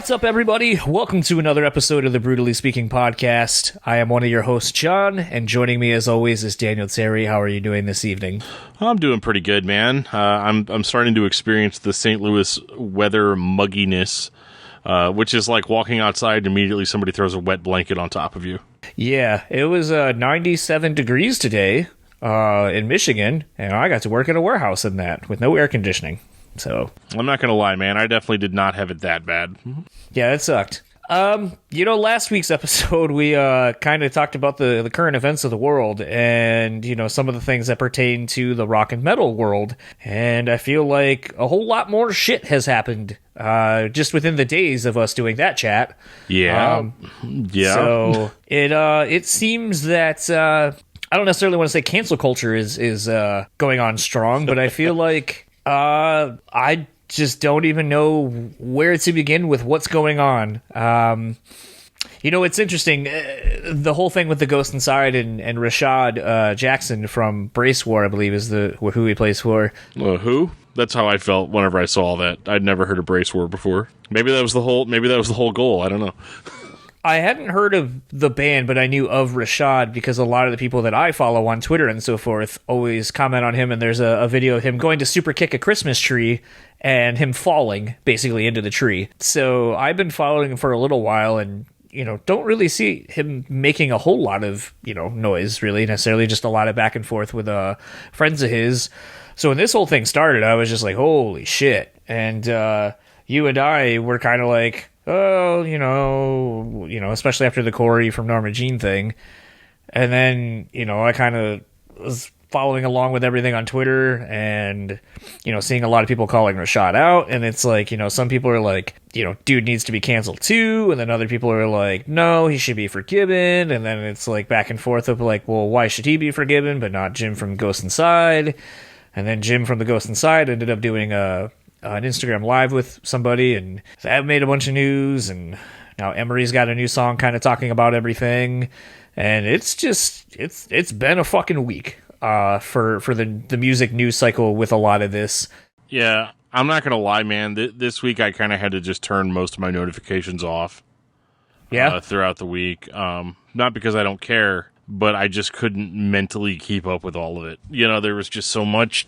What's up, everybody? Welcome to another episode of the BREWtally Speaking Podcast. I am one of your hosts, John, and joining me as always is Daniel Terry. How are you doing this evening? I'm doing pretty good, man. I'm starting to experience the St. Louis weather mugginess, which is like walking outside and immediately somebody throws a wet blanket on top of you. Yeah, it was 97 degrees today in Michigan, and I got to work in a warehouse in that with no air conditioning. So I'm not going to lie, man. I definitely did not have it that bad. Yeah, it sucked. Last week's episode, we kind of talked about the current events of the world and, some of the things that pertain to the rock and metal world. And I feel like a whole lot more shit has happened just within the days of us doing that chat. Yeah. So it seems that I don't necessarily want to say cancel culture is going on strong, but I feel like I just don't even know where to begin with what's going on. It's interesting. The whole thing with the Ghost Inside and Rashad Jackson from Bracewar, I believe, is who he plays for. Who? That's how I felt whenever I saw that. I'd never heard of Bracewar before. Maybe that was the whole goal. I don't know. I hadn't heard of the band, but I knew of Rashad because a lot of the people that I follow on Twitter and so forth always comment on him, and there's a video of him going to super kick a Christmas tree and him falling basically into the tree. So I've been following him for a little while and, don't really see him making a whole lot of, noise really necessarily, just a lot of back and forth with friends of his. So when this whole thing started, I was just like, holy shit. And you and I were kind of like, oh, especially after the Corey from Norma Jean thing. And then, I kind of was following along with everything on Twitter and, seeing a lot of people calling Rashad out. And it's like, some people are like, dude needs to be canceled too. And then other people are like, no, he should be forgiven. And then it's like back and forth of like, well, why should he be forgiven, but not Jim from Ghost Inside? And then Jim from the Ghost Inside ended up doing an Instagram live with somebody, and that made a bunch of news, and now Emery's got a new song kind of talking about everything, and it's been a fucking week for the music news cycle with a lot of this. Yeah, I'm not gonna lie, man. This week I kind of had to just turn most of my notifications off. Yeah, throughout the week, not because I don't care, but I just couldn't mentally keep up with all of it. There was just so much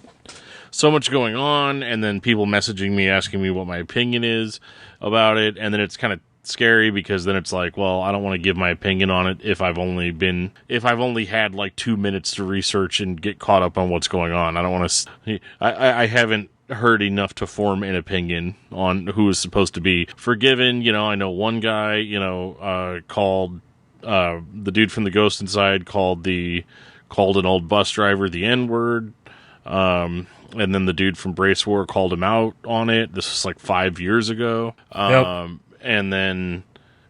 going on, and then people messaging me asking me what my opinion is about it, and then it's kind of scary because then it's like, well, I don't want to give my opinion on it if I've only had like 2 minutes to research and get caught up on what's going on. I don't want to. I haven't heard enough to form an opinion on who is supposed to be forgiven. I know one guy, called the dude from the Ghost Inside called an old bus driver the N-word. And then the dude from Bracewar called him out on it. This was like 5 years ago. Yep. And then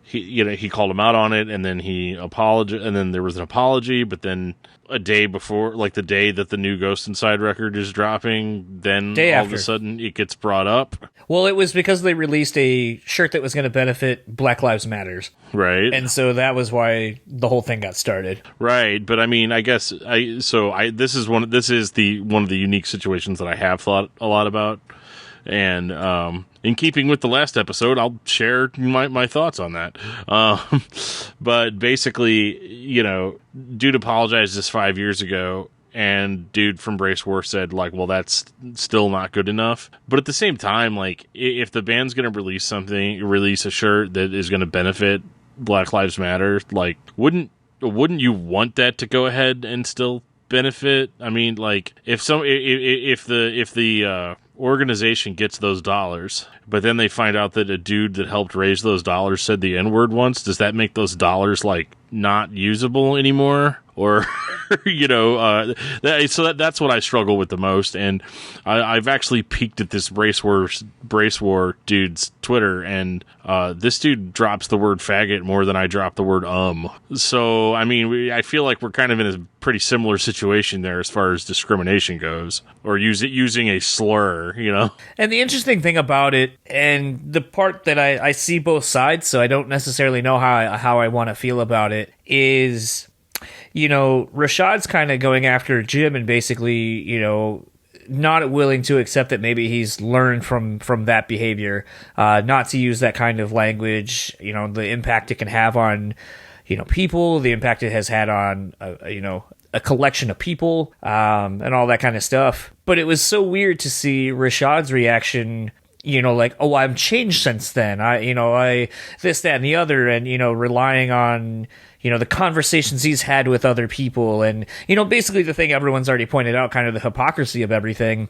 he called him out on it, and then he apologized, and then there was an apology, but then a day before, like the day that the new Ghost Inside record is dropping, then all of a sudden it gets brought up. Well, it was because they released a shirt that was going to benefit Black Lives Matters. Right. And so that was why the whole thing got started. Right. But I mean, I guess this is one of the unique situations that I have thought a lot about. And in keeping with the last episode, I'll share my thoughts on that. But basically, dude apologized just 5 years ago, and dude from Bracewar said, like, well, that's still not good enough. But at the same time, like, if the band's going to release a shirt that is going to benefit Black Lives Matter, like, wouldn't you want that to go ahead and still benefit? I mean, like, if the organization gets those dollars, but then they find out that a dude that helped raise those dollars said the N-word once, does that make those dollars like not usable anymore? Or that's what I struggle with the most. And I've actually peeked at this Bracewar dude's Twitter, and this dude drops the word faggot more than I drop the word So, I mean, I feel like we're kind of in a pretty similar situation there as far as discrimination goes, or using a slur, And the interesting thing about it, and the part that I see both sides, so I don't necessarily know how I want to feel about it, is, Rashad's kind of going after Jim and basically, not willing to accept that maybe he's learned from that behavior, not to use that kind of language, the impact it can have on, people, the impact it has had on, a collection of people, and all that kind of stuff. But it was so weird to see Rashad's reaction, like, oh, I'm changed since then. I this, that, and the other, and, relying on, the conversations he's had with other people, and, basically the thing everyone's already pointed out, kind of the hypocrisy of everything.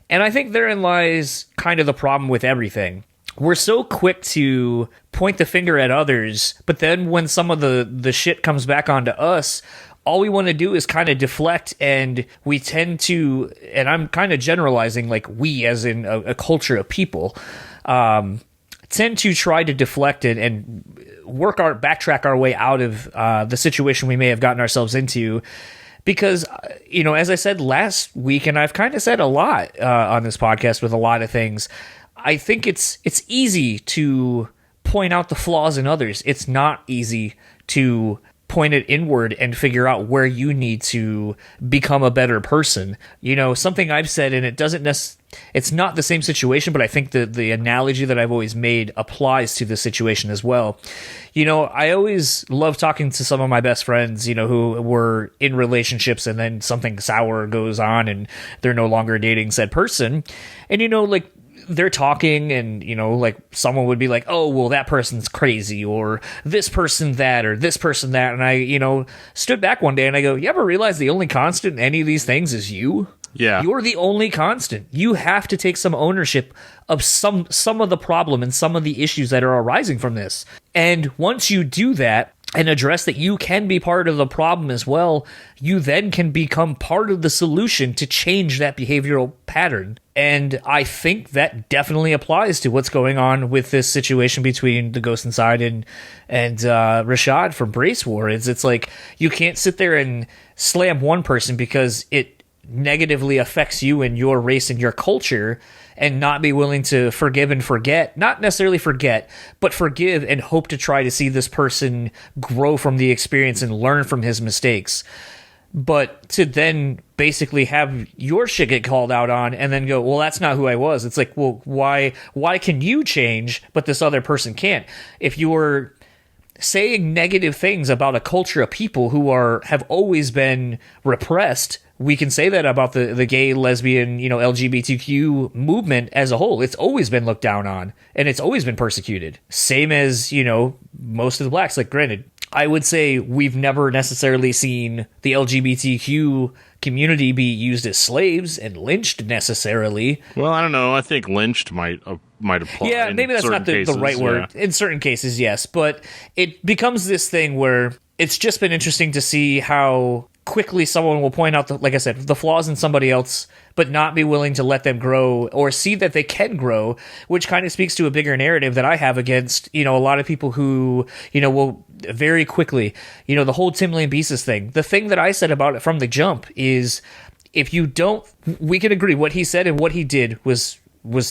And I think therein lies kind of the problem with everything. We're so quick to point the finger at others, but then when some of the shit comes back onto us, all we want to do is kind of deflect, and we tend to, and I'm kind of generalizing, like we as in a culture of people, tend to try to deflect it and backtrack our way out of the situation we may have gotten ourselves into. Because, as I said last week, and I've kind of said a lot on this podcast with a lot of things, I think it's easy to point out the flaws in others. It's not easy to point it inward and figure out where you need to become a better person. Something I've said, and it's not the same situation, but I think the analogy that I've always made applies to this situation as well. I always love talking to some of my best friends, who were in relationships and then something sour goes on and they're no longer dating said person. And, like, they're talking and, like someone would be like, oh, well, that person's crazy, or this person that, or this person that. And I, stood back one day and I go, you ever realize the only constant in any of these things is you? Yeah. You're the only constant. You have to take some ownership of some of the problem and some of the issues that are arising from this. And once you do that, and address that you can be part of the problem as well, you then can become part of the solution to change that behavioral pattern. And I think that definitely applies to what's going on with this situation between the Ghost Inside and Rashad from Brace War. It's like you can't sit there and slam one person because it negatively affects you and your race and your culture, and not be willing to forgive and forget, not necessarily forget, but forgive and hope to try to see this person grow from the experience and learn from his mistakes. But to then basically have your shit get called out on and then go, well, that's not who I was. It's like, well, why can you change, but this other person can't? If you're saying negative things about a culture of people who have always been repressed, we can say that about the gay, lesbian, LGBTQ movement as a whole. It's always been looked down on, and it's always been persecuted. Same as, most of the blacks. Like, granted, I would say we've never necessarily seen the LGBTQ community be used as slaves and lynched necessarily. Well, I don't know. I think lynched might apply. Yeah, maybe that's not the right word. Yeah. In certain cases, yes. But it becomes this thing where it's just been interesting to see how quickly someone will point out, like I said, the flaws in somebody else, but not be willing to let them grow or see that they can grow, which kind of speaks to a bigger narrative that I have against, a lot of people who, will very quickly, the whole Tim Lambesis thing. The thing that I said about it from the jump is, if you don't, we can agree what he said and what he did was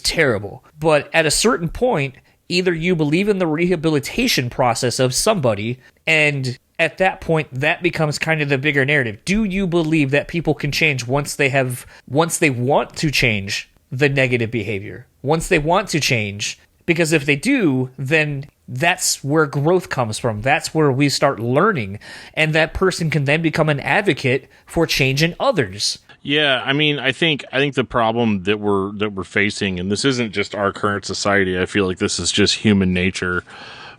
terrible. But at a certain point, either you believe in the rehabilitation process of somebody, and at that point, that becomes kind of the bigger narrative. Do you believe that people can change once they want to change the negative behavior? Once they want to change? Because if they do, then that's where growth comes from. That's where we start learning. And that person can then become an advocate for change in others. Yeah, I mean, I think the problem that we're facing, and this isn't just our current society, I feel like this is just human nature.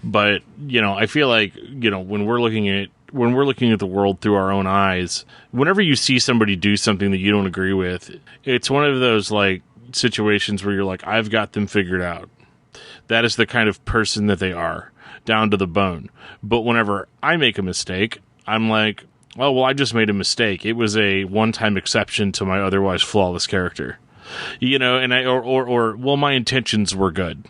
But, I feel like, when we're looking at the world through our own eyes, whenever you see somebody do something that you don't agree with, it's one of those, like, situations where you're like, I've got them figured out. That is the kind of person that they are, down to the bone. But whenever I make a mistake, I'm like, oh, well, I just made a mistake. It was a one-time exception to my otherwise flawless character. And well, my intentions were good,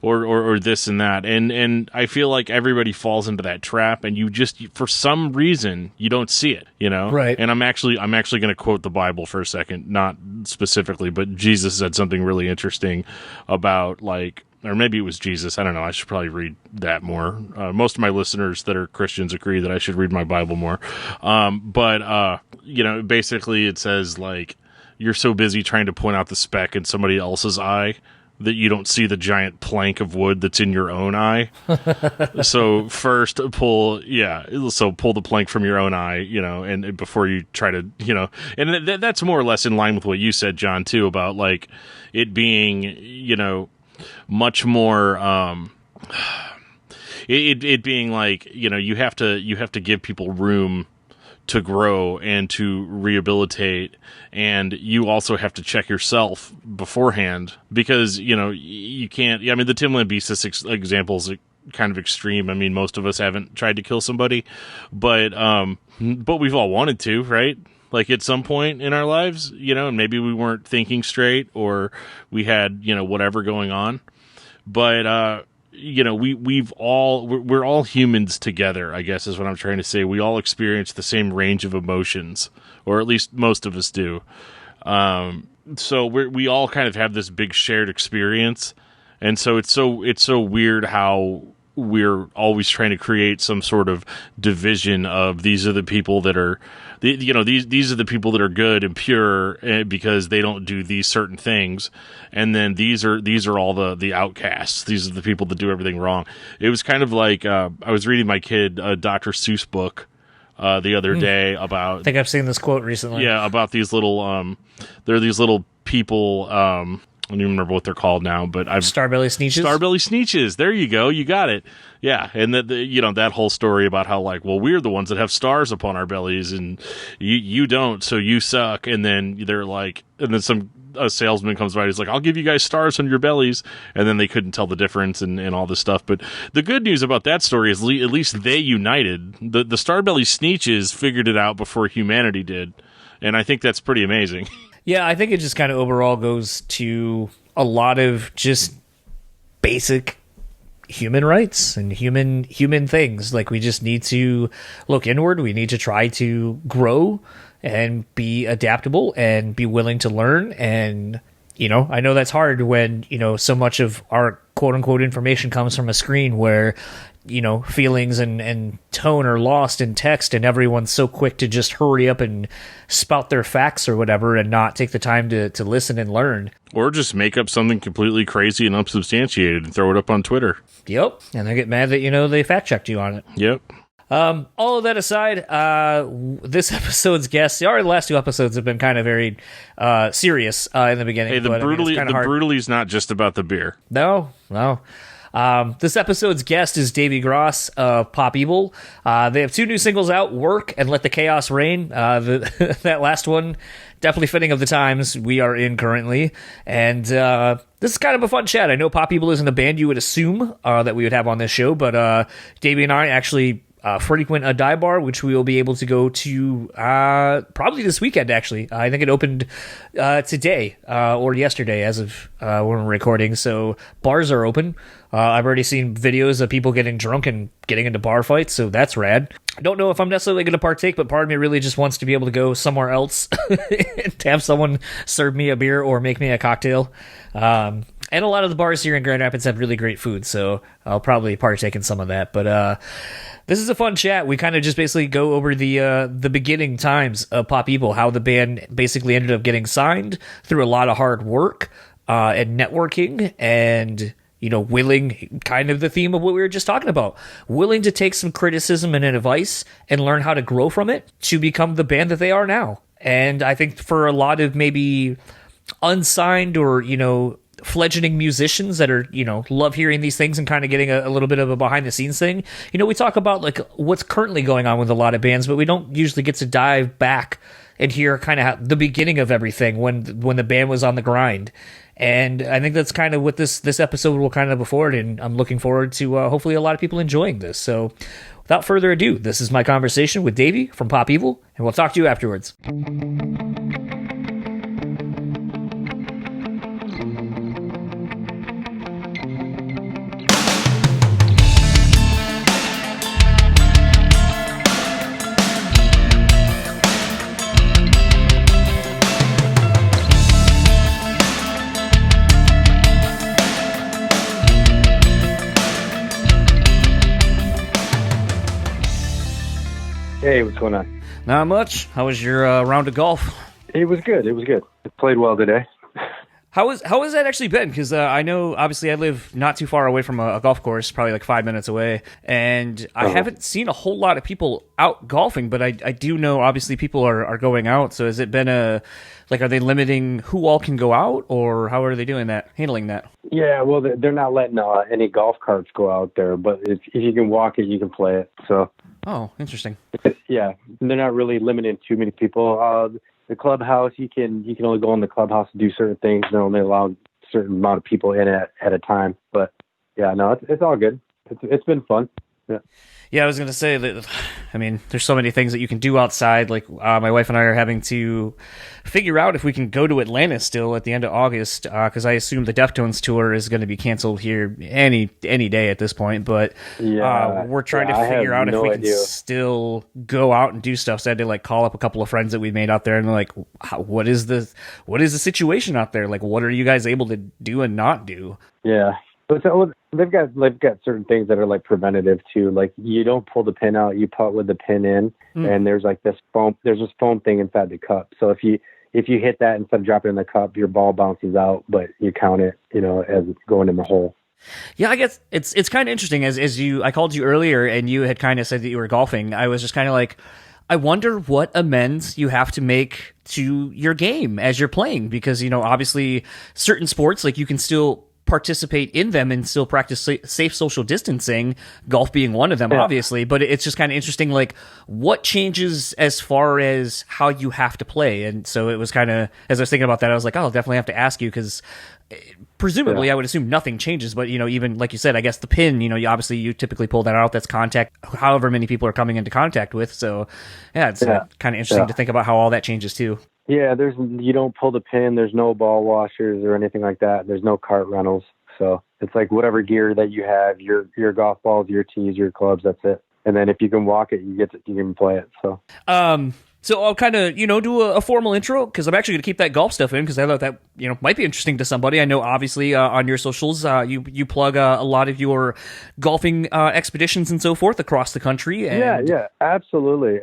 or this and that, and I feel like everybody falls into that trap, and you just, for some reason, you don't see it, Right. And I'm actually going to quote the Bible for a second, not specifically, but Jesus said something really interesting about, like, or maybe it was Jesus. I don't know. I should probably read that more. Most of my listeners that are Christians agree that I should read my Bible more. But basically it says, like, you're so busy trying to point out the speck in somebody else's eye that you don't see the giant plank of wood that's in your own eye. So first pull the plank from your own eye, and before you try to, and that's more or less in line with what you said, John, too, about like it being, much more, it being like, you have to give people room to grow and to rehabilitate, and you also have to check yourself beforehand, because you can't. I mean, the Tim Lambesis example is kind of extreme. I mean, most of us haven't tried to kill somebody, but we've all wanted to, right? Like at some point in our lives, and maybe we weren't thinking straight, or we had whatever going on, but we're all humans together, I guess is what I'm trying to say. We all experience the same range of emotions, or at least most of us do. So we all kind of have this big shared experience. And so it's so weird how we're always trying to create some sort of division of these are the people that are, these are the people that are good and pure because they don't do these certain things, and then these are all the outcasts. These are the people that do everything wrong. It was kind of like I was reading my kid a Dr. Seuss book the other day about. I think I've seen this quote recently. Yeah, about these little there are these little people. I don't even remember what they're called now, but Starbelly Sneeches. Starbelly Sneeches. There you go. You got it. Yeah, and that whole story about how like, well, we're the ones that have stars upon our bellies, and you don't, so you suck. And then they're like, and then a salesman comes by, he's like, I'll give you guys stars on your bellies, and then they couldn't tell the difference and all this stuff. But the good news about that story is at least they united. The Starbelly Sneeches figured it out before humanity did, and I think that's pretty amazing. Yeah, I think it just kind of overall goes to a lot of just basic human rights and human things. Like, we just need to look inward. We need to try to grow and be adaptable and be willing to learn. And, I know that's hard when, so much of our quote unquote information comes from a screen where, feelings and tone are lost in text, and everyone's so quick to just hurry up and spout their facts or whatever and not take the time to listen and learn. Or just make up something completely crazy and unsubstantiated and throw it up on Twitter. Yep. And they get mad that, they fact checked you on it. Yep. All of that aside, this episode's guests, the last two episodes have been kind of very serious in the beginning. Hey, the BREWtally's not just about the beer. No. This episode's guest is Davey Grahs of Pop Evil. They have two new singles out, Work and Let the Chaos Reign. That last one, definitely fitting of the times we are in currently. And this is kind of a fun chat. I know Pop Evil isn't a band you would assume that we would have on this show, but Davey and I actually frequent a dive bar, which we will be able to go to probably this weekend, actually. I think it opened today or yesterday as of when we're recording, so bars are open. I've already seen videos of people getting drunk and getting into bar fights, so that's rad. I don't know if I'm necessarily going to partake, but part of me really just wants to be able to go somewhere else and to have someone serve me a beer or make me a cocktail. And a lot of the bars here in Grand Rapids have really great food, so I'll probably partake in some of that. But this is a fun chat. We kind of just basically go over the beginning times of Pop Evil, how the band basically ended up getting signed through a lot of hard work and networking, and willing, kind of the theme of what we were just talking about, willing to take some criticism and advice and learn how to grow from it to become the band that they are now. And I think for a lot of maybe unsigned or fledgling musicians that are, love hearing these things and kind of getting a little bit of a behind the scenes thing. We talk about like what's currently going on with a lot of bands, but we don't usually get to dive back and hear kind of the beginning of everything when the band was on the grind. And I think that's kind of what this episode will kind of afford, and I'm looking forward to hopefully a lot of people enjoying this. So without further ado, this is my conversation with Davey from Pop Evil, and we'll talk to you afterwards. Hey, what's going on? Not much. How was your round of golf? It was good. It was good. It played well today. How has that actually been? Because I know, obviously, I live not too far away from a golf course, probably like 5 minutes away, and I haven't seen a whole lot of people out golfing, but I do know, obviously, people are going out. So has it been are they limiting who all can go out, or how are they handling that? Yeah, well, they're not letting any golf carts go out there, but if you can walk it, you can play it. So. Oh, interesting. Yeah, they're not really limiting too many people. The clubhouse, you can only go in the clubhouse to do certain things. They're only allowed a certain amount of people in at a time. But yeah, no, it's all good. It's been fun. Yeah. Yeah, I was going to say that, I mean, there's so many things that you can do outside. Like, my wife and I are having to figure out if we can go to Atlanta still at the end of August, because I assume the Deftones tour is going to be canceled here any day at this point. But we're trying to figure out if we can still go out and do stuff. So I had to call up a couple of friends that we've made out there and they're like, what is the situation out there? Like, what are you guys able to do and not do? Yeah. So they've got certain things that are preventative too. Like, you don't pull the pin out, you putt with the pin in, and there's this foam thing inside the cup. So if you hit that instead of dropping it in the cup, your ball bounces out, but you count it, as going in the hole. Yeah, I guess it's kind of interesting. I called you earlier and you had kind of said that you were golfing. I was just kind of like, I wonder what amends you have to make to your game as you're playing, because obviously certain sports, you can still participate in them and still practice safe social distancing, golf being one of them, obviously, but it's just kind of interesting, what changes as far as how you have to play. And so it was kind of, as I was thinking about that, I was like, I'll definitely have to ask you, because presumably I would assume nothing changes, but even like you said, I guess the pin, you typically pull that out, that's contact, however many people are coming into contact with. So yeah, it's kind of interesting to think about how all that changes too. Yeah, you don't pull the pin, there's no ball washers or anything like that. There's no cart rentals. So it's whatever gear that you have, your golf balls, your tees, your clubs, that's it. And then if you can walk it, you can play it. So So I'll kind of, do a formal intro, because I'm actually going to keep that golf stuff in, because I thought that, might be interesting to somebody. I know, obviously, on your socials, you plug a lot of your golfing expeditions and so forth across the country. And yeah, absolutely.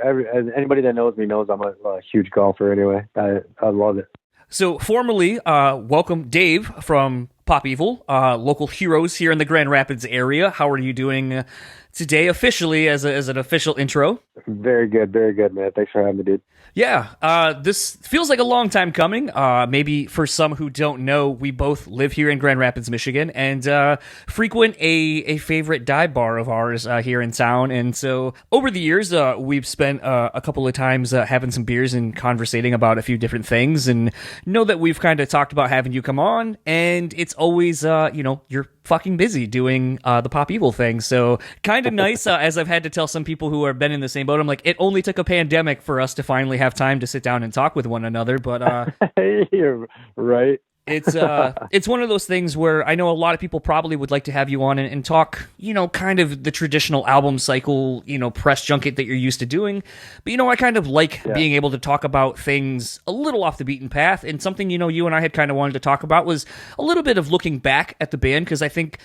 Anybody that knows me knows I'm a huge golfer anyway. I love it. So formally, welcome Dave from Pop Evil, local heroes here in the Grand Rapids area. How are you doing today officially as an official intro? Very good, man. Thanks for having me, dude. Yeah, this feels like a long time coming. Maybe for some who don't know, we both live here in Grand Rapids, Michigan, and frequent a favorite dive bar of ours here in town. And so over the years, we've spent a couple of times having some beers and conversating about a few different things, and know that we've kind of talked about having you come on, and it's always, you're fucking busy doing the Pop Evil thing. So kind of nice, as I've had to tell some people who have been in the same boat, I'm like, it only took a pandemic for us to finally have time to sit down and talk with one another. But you're right. It's one of those things where I know a lot of people probably would like to have you on and talk, kind of the traditional album cycle, press junket that you're used to doing. But, I kind of like being able to talk about things a little off the beaten path. And something, you and I had kind of wanted to talk about was a little bit of looking back at the band, because I think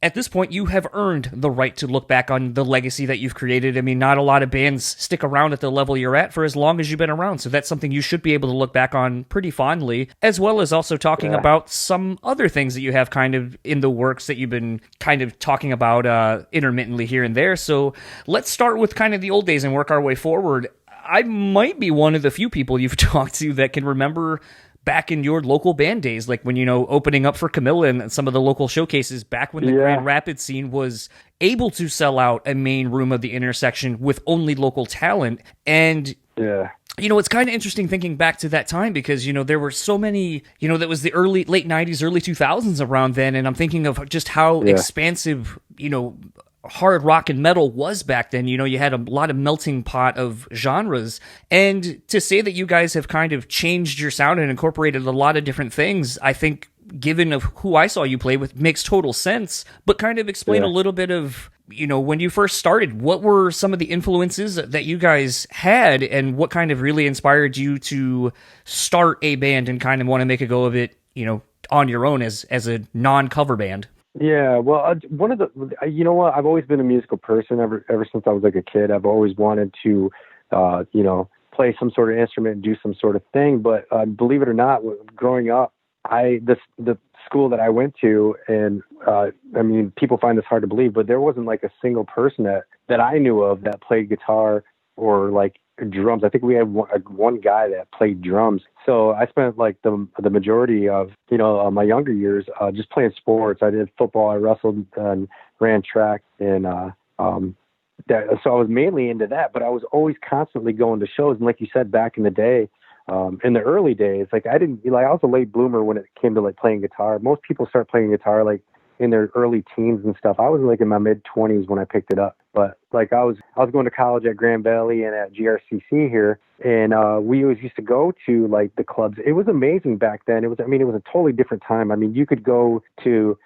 at this point, you have earned the right to look back on the legacy that you've created. I mean, not a lot of bands stick around at the level you're at for as long as you've been around. So that's something you should be able to look back on pretty fondly, as well as also talking about some other things that you have kind of in the works that you've been kind of talking about intermittently here and there. So let's start with kind of the old days and work our way forward. I might be one of the few people you've talked to that can remember back in your local band days, like when, opening up for Camilla and some of the local showcases back when the Grand Rapids scene was able to sell out a main room of the intersection with only local talent. And it's kind of interesting thinking back to that time, because, there were so many, that was the late 90s, early 2000s around then. And I'm thinking of just how expansive, hard rock and metal was back then. You had a lot of melting pot of genres. And to say that you guys have kind of changed your sound and incorporated a lot of different things, I think, given of who I saw you play with, makes total sense. But kind of explain a little bit of, when you first started, what were some of the influences that you guys had, and what kind of really inspired you to start a band and kind of want to make a go of it, on your own as a non-cover band? Yeah, well, one of the, I've always been a musical person ever since I was a kid. I've always wanted to, play some sort of instrument and do some sort of thing. But believe it or not, growing up, the school that I went to, and I mean, people find this hard to believe, but there wasn't like a single person that I knew of that played guitar or like drums. I think we had one guy that played drums. So I spent like the majority of my younger years just playing sports. I did football, I wrestled and ran track, and so I was mainly into that. But I was always constantly going to shows, and like you said, back in the day, in the early days, like I was a late bloomer when it came to like playing guitar. Most people start playing guitar like in their early teens and stuff. I was like in my mid-20s when I picked it up. But like I was going to college at Grand Valley and at GRCC here, and we always used to go to like the clubs. It was amazing back then. It was a totally different time. I mean, you could go to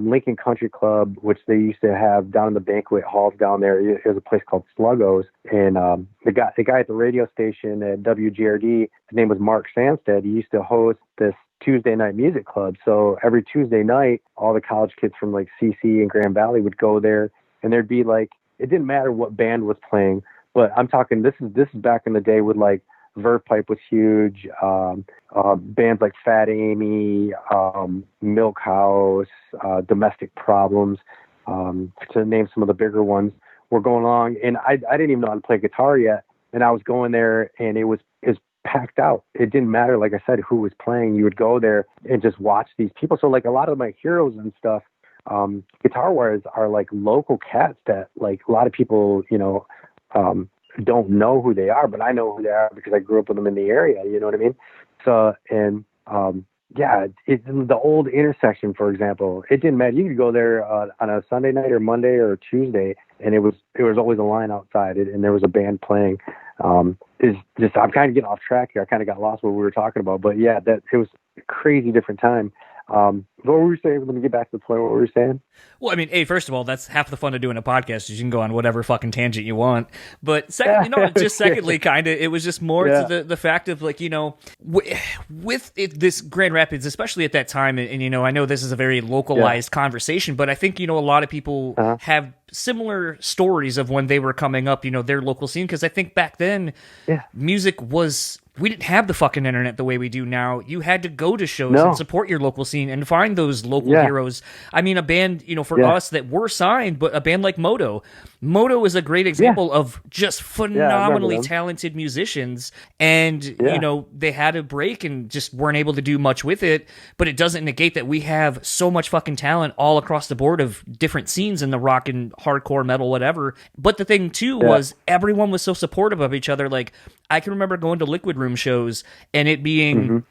Lincoln Country Club, which they used to have down in the banquet halls down there. It was a place called Sluggos, and the guy at the radio station at WGRD, his name was Mark Sanstead. He used to host this Tuesday night music club. So every Tuesday night, all the college kids from like CC and Grand Valley would go there, and there'd be like, it didn't matter what band was playing, but I'm talking, this is back in the day with like Verve Pipe was huge, bands like Fat Amy, Milk House, Domestic Problems, to name some of the bigger ones, were going along. And I didn't even know how to play guitar yet. And I was going there, and it was packed out. It didn't matter, like I said, who was playing. You would go there and just watch these people. So like a lot of my heroes and stuff, guitar-wise, are like local cats that like a lot of people, don't know who they are, but I know who they are because I grew up with them in the area. You know what I mean? So, and it's in the old intersection, for example. It didn't matter. You could go there on a Sunday night or Monday or Tuesday, and it was always a line outside, and there was a band playing. I'm kind of getting off track here. I kind of got lost what we were talking about, but yeah, it was a crazy different time. What were we saying? Let me get back to the point. What were we saying? Well, I mean, hey, first of all, that's half the fun of doing a podcast. You can go on whatever fucking tangent you want. But secondly, kind of, it was just more to the fact of like, with this Grand Rapids, especially at that time, and I know this is a very localized conversation, but I think, a lot of people have similar stories of when they were coming up, their local scene. Because I think back then, music was... We didn't have the fucking internet the way we do now. You had to go to shows and support your local scene and find those local heroes. I mean, a band, for us that were signed, but a band like Moto. Moto is a great example of just phenomenally talented musicians. And, they had a break and just weren't able to do much with it. But it doesn't negate that we have so much fucking talent all across the board of different scenes in the rock and hardcore, metal, whatever. But the thing, too, was everyone was so supportive of each other. Like, I can remember going to Liquid Room shows and it being,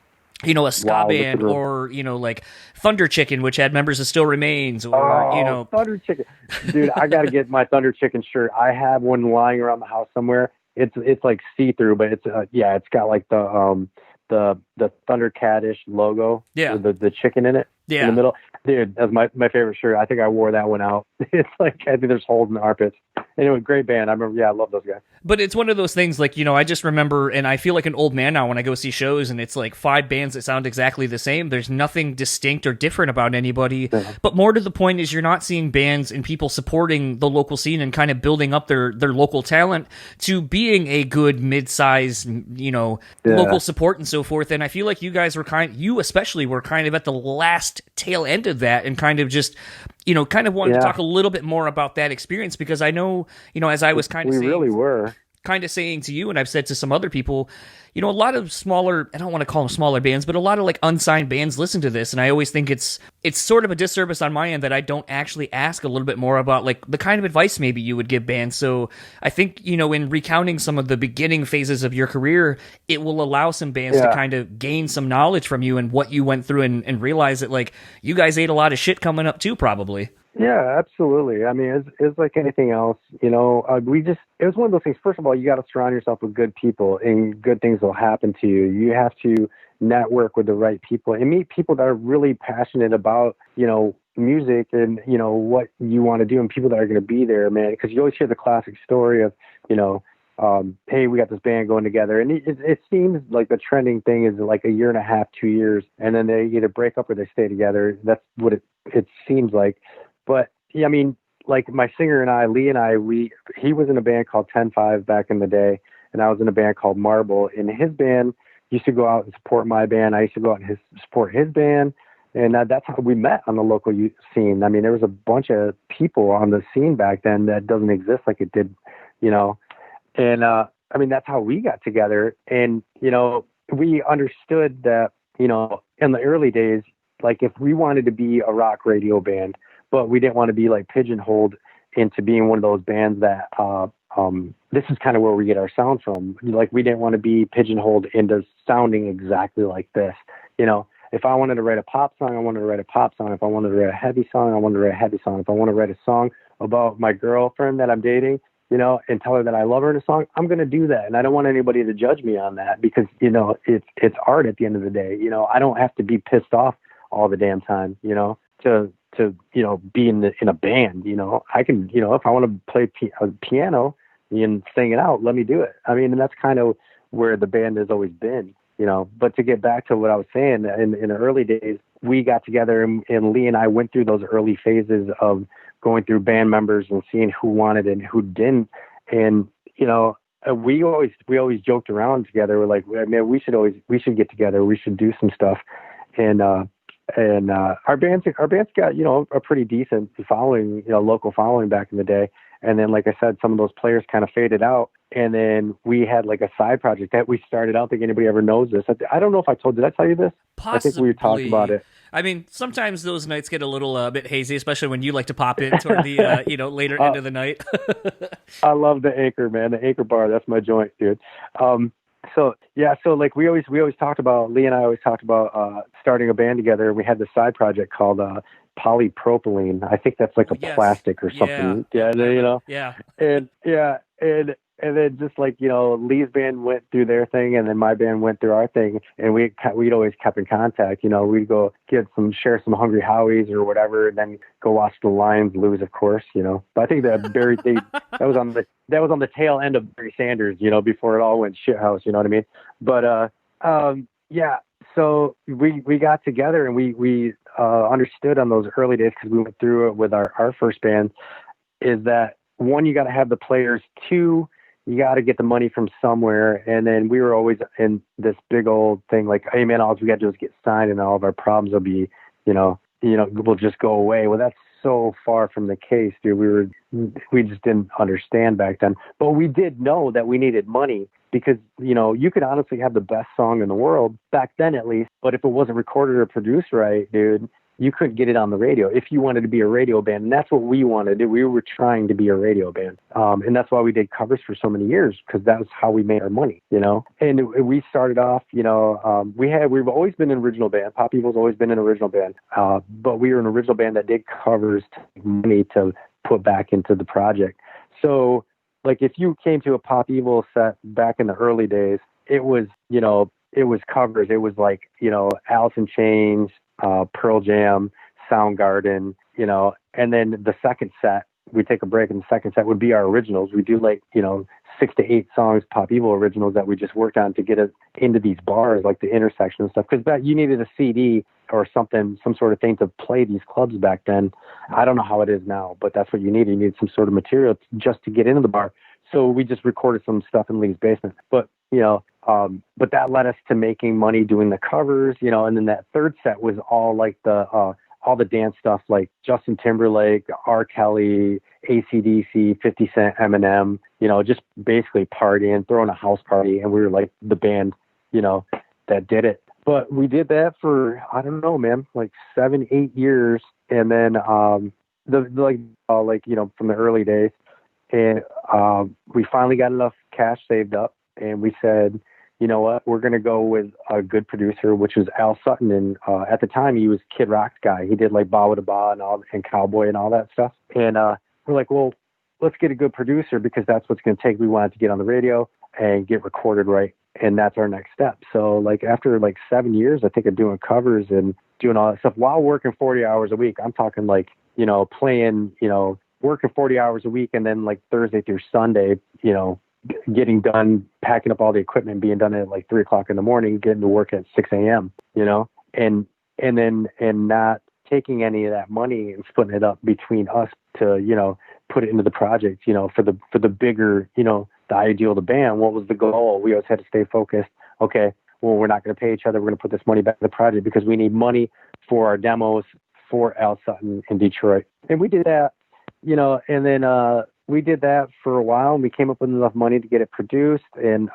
a ska band or, like Thunder Chicken, which had members of Still Remains or, Thunder Chicken. Dude, I got to get my Thunder Chicken shirt. I have one lying around the house somewhere. It's like see-through, but it's got like the Thundercat-ish logo. Yeah. With the chicken in it. Yeah. In the middle. Dude, that's my favorite shirt. I think I wore that one out. It's like, I think there's holes in the armpits. Anyway, great band. I remember, I love those guys. But it's one of those things, like, I just remember, and I feel like an old man now when I go see shows, and it's like 5 bands that sound exactly the same. There's nothing distinct or different about anybody. Yeah. But more to the point is you're not seeing bands and people supporting the local scene and kind of building up their local talent to being a good mid-size, local support and so forth. And I feel like you guys were you especially were kind of at the last tail end of that and kind of just... kind of wanted to talk a little bit more about that experience because I know, as I was kind of saying, really were kind of saying to you, and I've said to some other people, a lot of smaller, I don't want to call them smaller bands, but a lot of like unsigned bands listen to this. And I always think it's sort of a disservice on my end that I don't actually ask a little bit more about like the kind of advice maybe you would give bands. So I think, in recounting some of the beginning phases of your career, it will allow some bands to kind of gain some knowledge from you and what you went through and realize that like you guys ate a lot of shit coming up too, probably. Yeah, absolutely. I mean, it's like anything else, it was one of those things. First of all, you got to surround yourself with good people and good things will happen to you. You have to network with the right people and meet people that are really passionate about, music and, what you want to do and people that are going to be there, man. Because you always hear the classic story of, hey, we got this band going together. And it seems like the trending thing is like a year and a half, 2 years, and then they either break up or they stay together. That's what it seems like. But yeah, I mean, like my singer and I, Lee and I, he was in a band called 10-5 back in the day. and I was in a band called Marble, and his band used to go out and support my band. I used to go out and support his band. And that's how we met on the local youth scene. I mean, there was a bunch of people on the scene back then that doesn't exist like it did, you know. And I mean, that's how we got together. And, you know, we understood that, you know, in the early days, like if we wanted to be a rock radio band, but we didn't want to be like pigeonholed into being one of those bands that this is kind of where we get our sound from. Like we didn't want to be pigeonholed into sounding exactly like this, you know. If I wanted to write a pop song, I wanted to write a pop song. If I wanted to write a heavy song, I wanted to write a heavy song. If I want to write a song about my girlfriend that I'm dating, you know, and tell her that I love her in a song, I'm going to do that. And I don't want anybody to judge me on that because, you know, it's art at the end of the day. You know, I don't have to be pissed off all the damn time, you know, to you know, be in a band. You know, I can, you know, if I want to play piano and sing it out, let me do it. I mean, and that's kind of where the band has always been. You know, but to get back to what I was saying, in the early days, we got together and Lee and I went through those early phases of going through band members and seeing who wanted and who didn't. And, you know, we always joked around together. We're like, man, we should get together. We should do some stuff. And our band's got, you know, a pretty decent following, you know, local following back in the day. And then, like I said, some of those players kind of faded out. And then we had like a side project that we started. I don't think anybody ever knows this. I don't know if did I tell you this? Possibly. I think we talked about it. I mean, sometimes those nights get a little bit hazy, especially when you like to pop in toward the you know, later end of the night. I love the Anchor, man. The Anchor bar, that's my joint, dude. So like we always talked about, Lee and I always talked about starting a band together. We had this side project called polypropylene. I think that's like a plastic or something. Yeah, you know. Yeah. And then just like, you know, Lee's band went through their thing and then my band went through our thing, and we'd always kept in contact. You know, we'd go share some Hungry Howies or whatever, and then go watch the Lions lose, of course, you know. But I think that that was on the tail end of Barry Sanders, you know, before it all went shithouse, you know what I mean? But yeah, so we got together and we understood on those early days, because we went through it with our first band, is that one, you got to have the players. Two, you got to get the money from somewhere. And then we were always in this big old thing like, hey man, all we got to do is get signed and all of our problems will be, you know, will just go away. Well, that's so far from the case, dude. We just didn't understand back then, but we did know that we needed money, because, you know, you could honestly have the best song in the world back then, at least, but if it wasn't recorded or produced right, dude, you couldn't get it on the radio if you wanted to be a radio band. And that's what we wanted to do. We were trying to be a radio band. And that's why we did covers for so many years, because that was how we made our money, you know. And we started off, you know, we've always been an original band. Pop Evil's always been an original band. But we were an original band that did covers to make money to put back into the project. So, like, if you came to a Pop Evil set back in the early days, it was, you know, it was covers. It was like, you know, Alice in Chains, Pearl Jam, Soundgarden, you know. And then the second set, we take a break, and the second set would be our originals. We do like, you know, 6 to 8 songs, Pop Evil originals, that we just worked on to get us into these bars, like the Intersection and stuff. Because you needed a CD or something, some sort of thing to play these clubs back then. I don't know how it is now, but that's what you needed. You needed some sort of material just to get into the bar. So we just recorded some stuff in Lee's basement. But, you know, but that led us to making money doing the covers, you know. And then that third set was all like all the dance stuff, like Justin Timberlake, R. Kelly, AC/DC, 50 Cent, Eminem, you know, just basically partying, throwing a house party. And we were like the band, you know, that did it. But we did that for, I don't know, man, like 7-8 years. And then, you know, from the early days. And we finally got enough cash saved up, and we said, you know what, we're going to go with a good producer, which was Al Sutton. And at the time, he was Kid Rock's guy. He did like Ba Wa Da Ba and Cowboy and all that stuff. And we're like, well, let's get a good producer, because that's what's going to take. We wanted to get on the radio and get recorded right. And that's our next step. So like after like 7 years, I think, of doing covers and doing all that stuff while working 40 hours a week, I'm talking like, you know, playing, you know, working 40 hours a week, and then like Thursday through Sunday, you know, getting done, packing up all the equipment, being done at like 3:00 in the morning, getting to work at 6 a.m., you know, and not taking any of that money and splitting it up between us to, you know, put it into the project, for the bigger, the ideal of the band. What was the goal? We always had to stay focused. Okay, well, we're not going to pay each other. We're going to put this money back in the project because we need money for our demos for Al Sutton in Detroit. And we did that, and then we did that for a while, and we came up with enough money to get it produced. And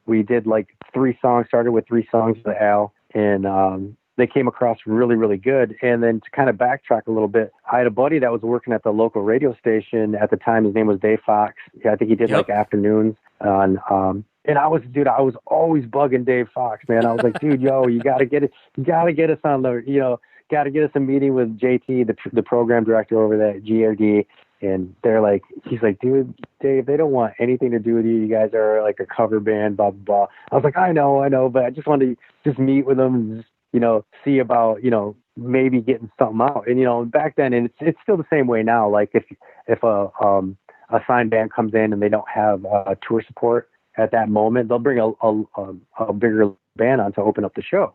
we did like 3 songs, started with 3 songs with Al, and they came across really, really good. And then to kind of backtrack a little bit, I had a buddy that was working at the local radio station at the time. His name was Dave Fox. Yeah, I think he did like afternoons on, and I was always bugging Dave Fox, man. I was like, dude, you got to get us on the, got to get us a meeting with JT, the program director over there at GRD. And he's like, dude, Dave, they don't want anything to do with you. You guys are like a cover band, blah, blah, blah. I was like, I know, but I just wanted to just meet with them and just, see about, maybe getting something out. And, back then, and it's still the same way now. Like if a signed band comes in and they don't have tour support at that moment, they'll bring a bigger band on to open up the show,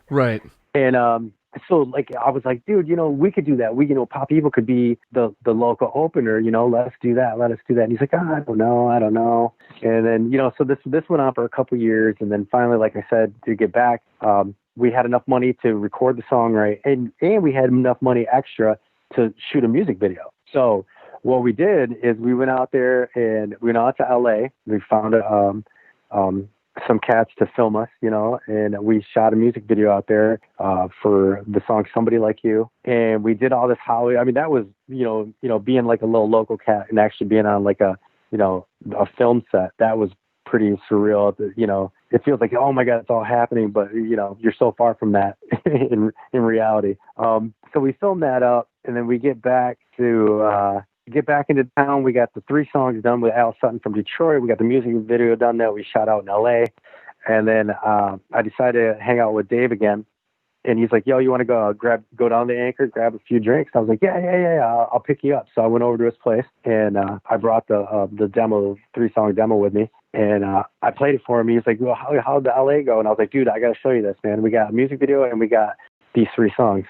Right. And, so like, I was like, dude, we could do that. Pop Evil could be the local opener, let us do that. And he's like, I don't know. And then, so this went on for a couple years. And then finally, like I said, to get back, we had enough money to record the song, right? And we had enough money extra to shoot a music video. So what we did is we went out there and we went out to LA. We found some cats to film us, and we shot a music video out there for the song Somebody Like You. And we did all this Hollywood. I mean, that was, being like a little local cat and actually being on like a film set. That was pretty surreal. It feels like, oh my God, it's all happening, but you're so far from that in reality. So we filmed that up, and then we get back into town. We got the 3 songs done with Al Sutton from Detroit. We got the music video done that we shot out in LA. And then I decided to hang out with Dave again. And he's like, yo, you want to go down to Anchor, grab a few drinks? I was like, yeah, I'll pick you up. So I went over to his place, and I brought the demo, 3-song demo with me. And I played it for him. He's like, well, how'd the LA go? And I was like, dude, I got to show you this, man. We got a music video and we got these 3 songs.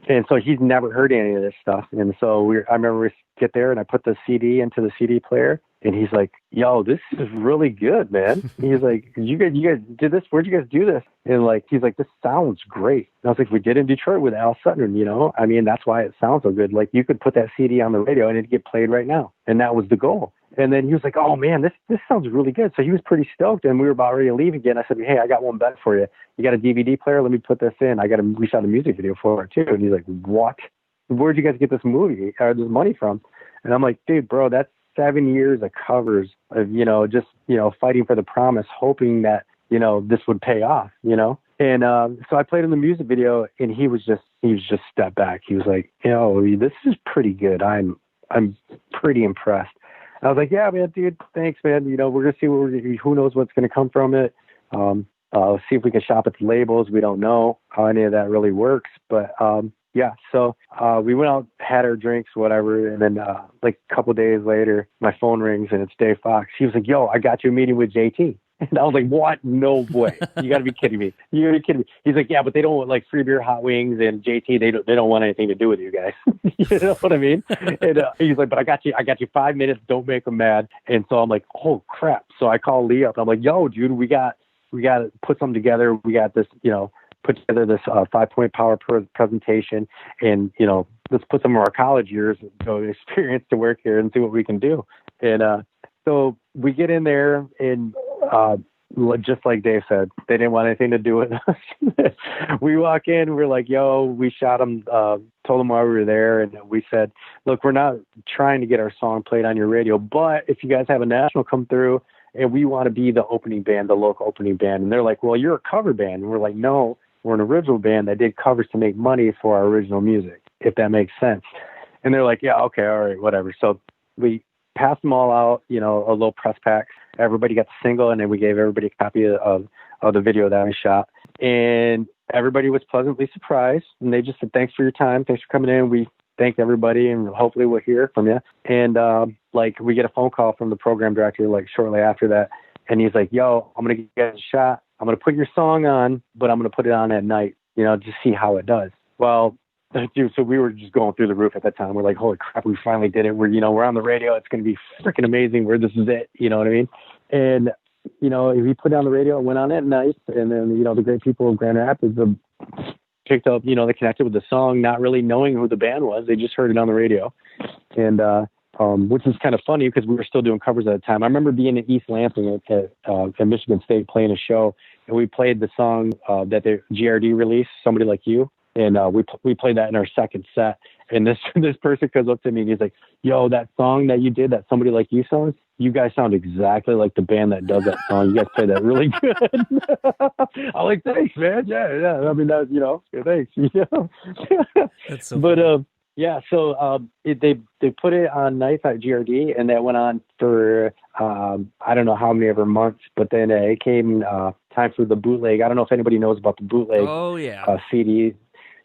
And so he's never heard any of this stuff. And so I remember we get there and I put the CD into the CD player, and he's like, yo, this is really good, man. He's like, you guys did this? Where'd you guys do this? And like, he's like, this sounds great. And I was like, we did it in Detroit with Al Sutton, I mean, that's why it sounds so good. Like, you could put that CD on the radio and it'd get played right now. And that was the goal. And then he was like, oh man, this sounds really good. So he was pretty stoked, and we were about ready to leave again. I said, hey, I got one bet for you. You got a DVD player? Let me put this in. We shot a music video for it too. And he's like, what? Where'd you guys get this movie or this money from? And I'm like, dude, bro, that's 7 years of covers of, just, fighting for the promise, hoping that, this would pay off, And so I played in the music video, and he was just stepped back. He was like, this is pretty good. I'm pretty impressed. I was like, yeah, man, dude, thanks, man. We're going to see who knows what's going to come from it. See if we can shop at the labels. We don't know how any of that really works, but, yeah. So, we went out, had our drinks, whatever. And then, like a couple of days later, my phone rings and it's Dave Fox. He was like, yo, I got you a meeting with JT. And I was like, what? No way. You got to be kidding me. You got to be kidding me. He's like, yeah, but they don't want like free beer, hot wings, and JT, they don't want anything to do with you guys. You know what I mean? And he's like, but I got you 5 minutes. Don't make them mad. And so I'm like, oh crap. So I call Lee up. I'm like, yo, dude, we got to put something together. We got this, put together this 5-point power presentation, and, let's put some of our college years experience to work here and see what we can do. And so we get in there, and just like Dave said, they didn't want anything to do with us. We walk in, we're like, yo, we shot them, told them why we were there. And we said, look, we're not trying to get our song played on your radio, but if you guys have a national come through and we want to be the opening band, the local opening band. And they're like, well, you're a cover band. And we're like, no, we're an original band that did covers to make money for our original music, if that makes sense. And they're like, yeah, okay, all right, whatever. So we passed them all out, a little press pack. Everybody got the single, and then we gave everybody a copy of the video that we shot. And everybody was pleasantly surprised. And they just said, thanks for your time. Thanks for coming in. We thanked everybody, and hopefully we'll hear from you. And we get a phone call from the program director like shortly after that. And he's like, yo, I'm going to get a shot. I'm going to put your song on, but I'm going to put it on at night, to see how it does. Well, dude, so we were just going through the roof at that time. We're like, holy crap, we finally did it. We're on the radio. It's going to be freaking amazing. This is it. You know what I mean? And, we put down the radio, went on at night, and then, the great people of Grand Rapids picked up, they connected with the song, not really knowing who the band was. They just heard it on the radio. And, which is kind of funny because we were still doing covers at the time. I remember being in East Lansing at Michigan State playing a show, and we played the song that the GRD released, Somebody Like You. And we played that in our second set. And this person comes up to me and he's like, yo, that song that you did, that Somebody Like You song, you guys sound exactly like the band that does that song. You guys play that really good. I'm like, thanks, man. Yeah. I mean, that, thanks. That's so but, funny. so they put it on nights at GRD, and that went on for I don't know how many ever months. But then it came time for the bootleg. I don't know if anybody knows about the bootleg. Oh yeah, CD.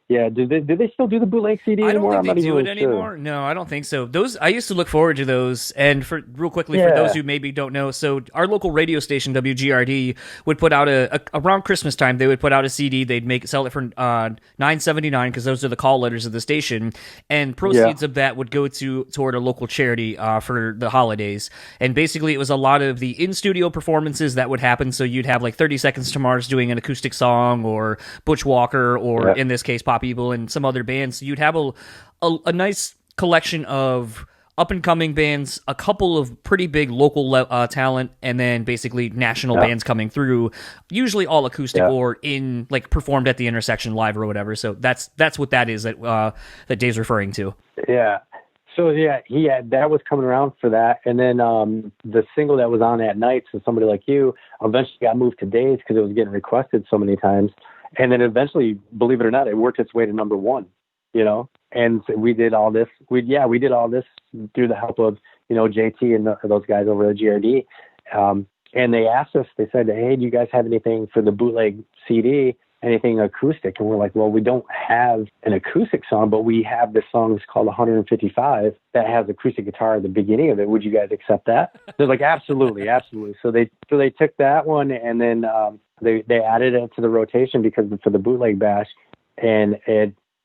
Yeah, do they still do the bootleg CD anymore? I don't think they do it really anymore. Sure. No, I don't think so. Those I used to look forward to those. And for those who maybe don't know, so our local radio station WGRD would put out around Christmas time. They would put out a CD. They'd sell it for $9.79 because those are the call letters of the station, and proceeds of that would go toward a local charity for the holidays. And basically, it was a lot of the in studio performances that would happen. So you'd have like 30 Seconds to Mars doing an acoustic song, or Butch Walker, or in this case, Pop Evil, and some other bands. So you'd have a nice collection of up-and-coming bands, a couple of pretty big local talent, and then basically national bands coming through, usually all acoustic or in like performed at the Intersection live or whatever. So that's what that is that Dave's referring to. Yeah. So that was coming around for that. And then the single that was on at night, So Somebody Like You, eventually got moved to days because it was getting requested so many times. And then eventually, believe it or not, it worked its way to number one, and so we did all this. We did all this through the help of, JT and those guys over at GRD. And they asked us, they said, hey, do you guys have anything for the bootleg CD, anything acoustic? And we're like, well, we don't have an acoustic song, but we have this song that's called 155 that has acoustic guitar at the beginning of it. Would you guys accept that? They're like, absolutely. So they took that one, and then they added it to the rotation for the bootleg bash, and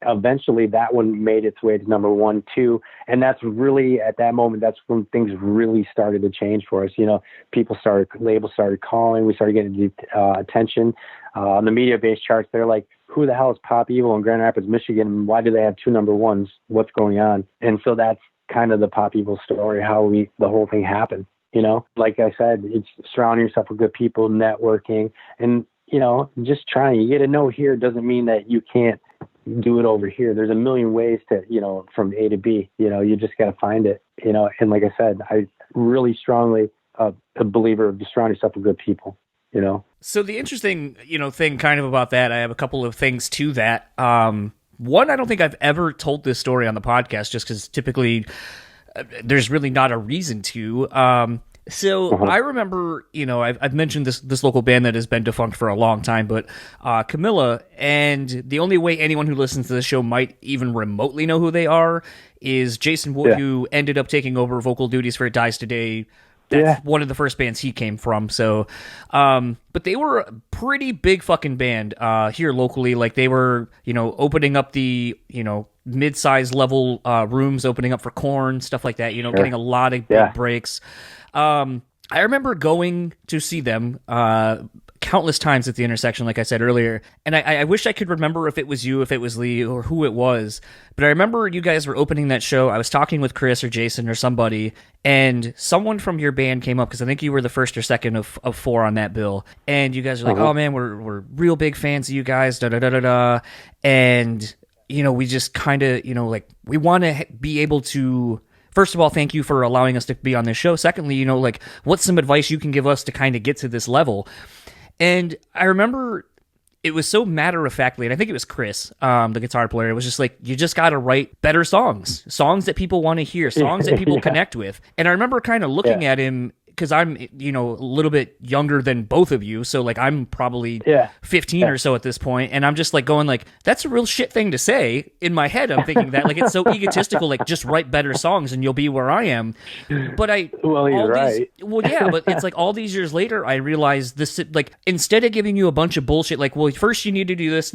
eventually that one made its way to number 1, 2. And that's really, at that moment, that's when things really started to change for us. Labels started calling, we started getting attention on the media-based charts. They're like, who the hell is Pop Evil in Grand Rapids, Michigan? Why do they have 2 number 1s? What's going on? And so that's kind of the Pop Evil story, how the whole thing happened. Like I said, it's surrounding yourself with good people, networking, and, just trying. You get a no here doesn't mean that you can't do it over here. There's a million ways to, from A to B, you just got to find it, and like I said, I really strongly a believer of just surround yourself with good people, So the interesting, thing kind of about that, I have a couple of things to that. One, I don't think I've ever told this story on the podcast just because typically there's really not a reason to. I remember, I've mentioned this local band that has been defunct for a long time, but Camilla, and the only way anyone who listens to the show might even remotely know who they are is Jason Wood, who ended up taking over vocal duties for It Dies Today. That's one of the first bands he came from. So, but they were a pretty big fucking band here locally. Like they were, opening up the, mid-size level rooms, opening up for Korn, stuff like that. Getting a lot of big breaks. I remember going to see them countless times at the Intersection, like I said earlier, and I wish I could remember if it was you, if it was Lee, or who it was, but I remember you guys were opening that show. I was talking with Chris or Jason or somebody, and someone from your band came up, because I think you were the first or second of 4 on that bill, and you guys were like, oh man, we're real big fans of you guys, da-da-da-da-da, and, we just kind of, we want to be able to... First of all, thank you for allowing us to be on this show. Secondly, what's some advice you can give us to kind of get to this level? And I remember it was so matter-of-factly, and I think it was Chris, the guitar player, it was just like, you just got to write better songs that people want to hear, songs that people connect with. And I remember kind of looking at him because I'm, you know, a little bit younger than both of you. So like I'm probably 15 or so at this point, and I'm just like going like, that's a real shit thing to say. In my head, I'm thinking that like it's so egotistical, like just write better songs and you'll be where I am. But you're right. But it's like all these years later, I realized this, like instead of giving you a bunch of bullshit, like, well, first you need to do this,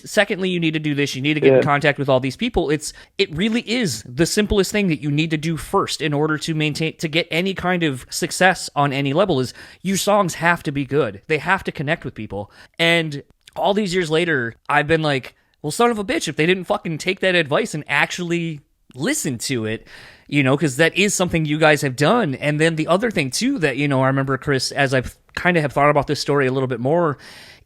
secondly, you need to do this, you need to get in contact with all these people. It really is the simplest thing that you need to do first in order to get any kind of success on any level is your songs have to be good. They have to connect with people. And all these years later, I've been like, well, son of a bitch, if they didn't fucking take that advice and actually listen to it, you know, because that is something you guys have done. And then the other thing too that, you know, I remember, Chris, as I've kind of have thought about this story a little bit more,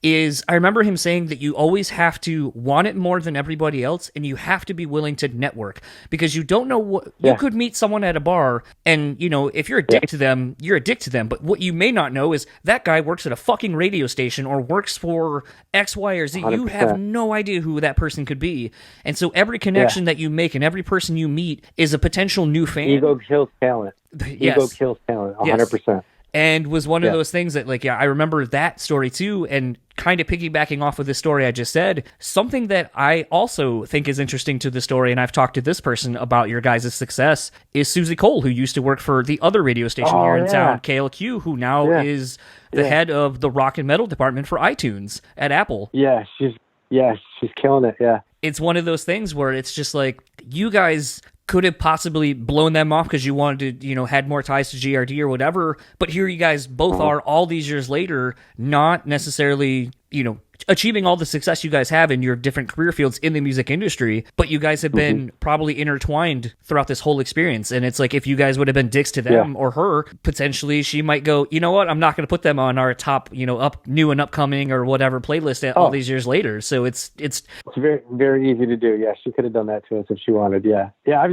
is I remember him saying that you always have to want it more than everybody else, and you have to be willing to network, because you don't know what you could meet someone at a bar, and you know, if you're a dick to them, you're a dick to them. But what you may not know is that guy works at a fucking radio station or works for X, Y, or Z. 100%. You have no idea who that person could be, and so every connection that you make and every person you meet is a potential new fan. Ego kills talent. Ego kills talent. 100%. And was one of those things that, like, I remember that story too, and kind of piggybacking off of the story I just said, something that I also think is interesting to the story, and I've talked to this person about your guys' success, is Susie Cole, who used to work for the other radio station here in town, KLQ, who now is the head of the rock and metal department for iTunes at Apple. Yeah, she's killing it, It's one of those things where it's just like, you guys could have possibly blown them off because you wanted to, you know, had more ties to GRD or whatever. But here you guys both are all these years later, not necessarily, you know, achieving all the success you guys have in your different career fields in the music industry, but you guys have been probably intertwined throughout this whole experience. And it's like, if you guys would have been dicks to them or her, potentially she might go, you know what, I'm not going to put them on our top, you know, new and upcoming or whatever playlist all these years later. So it's very, very easy to do. Yeah, she could have done that to us if she wanted. Yeah,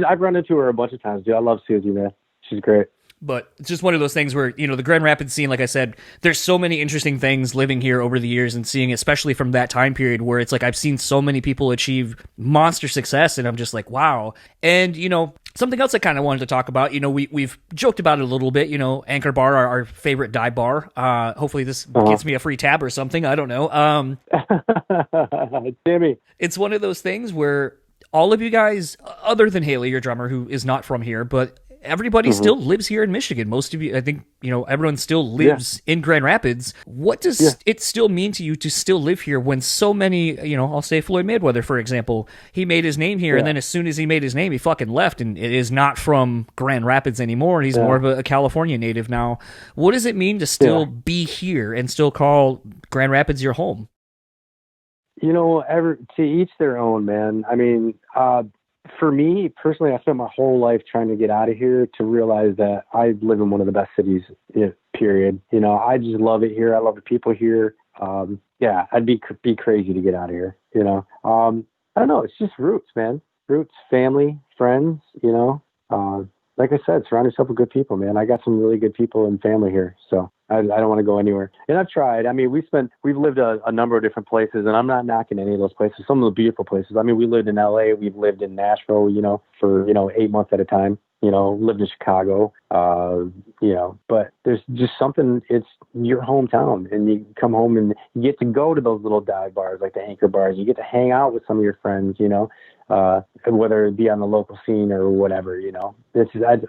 I've run into her a bunch of times, dude. I love Susie, man. She's great. But it's just one of those things where, you know, the Grand Rapids scene, like I said, there's so many interesting things living here over the years and seeing, especially from that time period where it's like I've seen so many people achieve monster success, and I'm just like, wow. And, you know, something else I kind of wanted to talk about, you know, we've joked about it a little bit, you know, Anchor Bar, our favorite dive bar. Hopefully this gets me a free tab or something. I don't know. Timmy. It's one of those things where all of you guys, other than Haley, your drummer, who is not from here, but everybody still lives here in Michigan. Most of you, I think, you know, everyone still lives in Grand Rapids. What does it still mean to you to still live here when so many, you know, I'll say Floyd Mayweather, for example, he made his name here, and then as soon as he made his name, he fucking left, and it is not from Grand Rapids anymore, and he's more of a California native now. What does it mean to still be here and still call Grand Rapids your home? You know, to each their own, man. I mean, for me personally, I spent my whole life trying to get out of here to realize that I live in one of the best cities, period. You know, I just love it here. I love the people here. I'd be crazy to get out of here, you know. I don't know. It's just roots, man. Roots, family, friends, you know. Like I said, surround yourself with good people, man. I got some really good people and family here, so I don't want to go anywhere. And I've tried. I mean, we've lived a number of different places, and I'm not knocking any of those places. Some of the beautiful places. I mean, we lived in LA. We've lived in Nashville, you know, for, 8 months at a time. You know, lived in Chicago, but there's just something, it's your hometown, and you come home and you get to go to those little dive bars, like the Anchor bars. You get to hang out with some of your friends, you know, whether it be on the local scene or whatever, you know.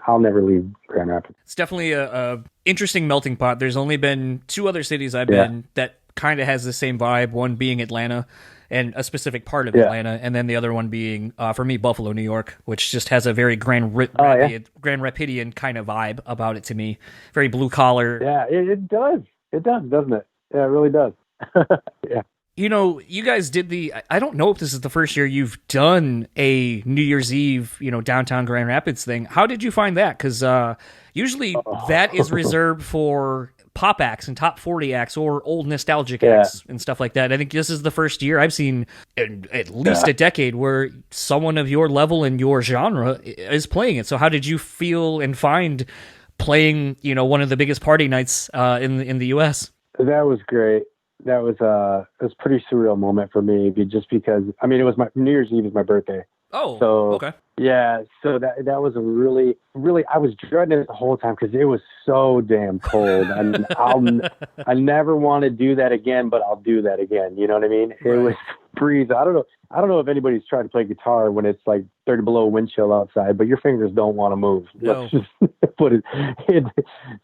I'll never leave Grand Rapids. It's definitely a interesting melting pot. There's only been 2 other cities I've been that kind of has the same vibe, one being Atlanta, and a specific part of Atlanta, and then the other one being, for me, Buffalo, New York, which just has a very Grand Rapidian kind of vibe about it to me. Very blue collar. Yeah, it does. It does, doesn't it? Yeah, it really does. Yeah. You know, you guys did I don't know if this is the first year you've done a New Year's Eve, you know, downtown Grand Rapids thing. How did you find that? Because usually that is reserved for pop acts and top 40 acts or old nostalgic acts and stuff like that. I think this is the first year I've seen in at least a decade where someone of your level and your genre is playing it. So how did you feel and find playing, you know, one of the biggest party nights in the U.S.? That was great. That was it was a pretty surreal moment for me, just because, I mean, it was my New Year's Eve is my birthday. Oh, So okay. yeah, so that was a really, really, I was dreading it the whole time because it was so damn cold. And I never want to do that again, but I'll do that again. You know what I mean? It Right. was freeze. I don't know if anybody's tried to play guitar when it's like 30 below wind chill outside, but your fingers don't want to move. No. Let's just put it.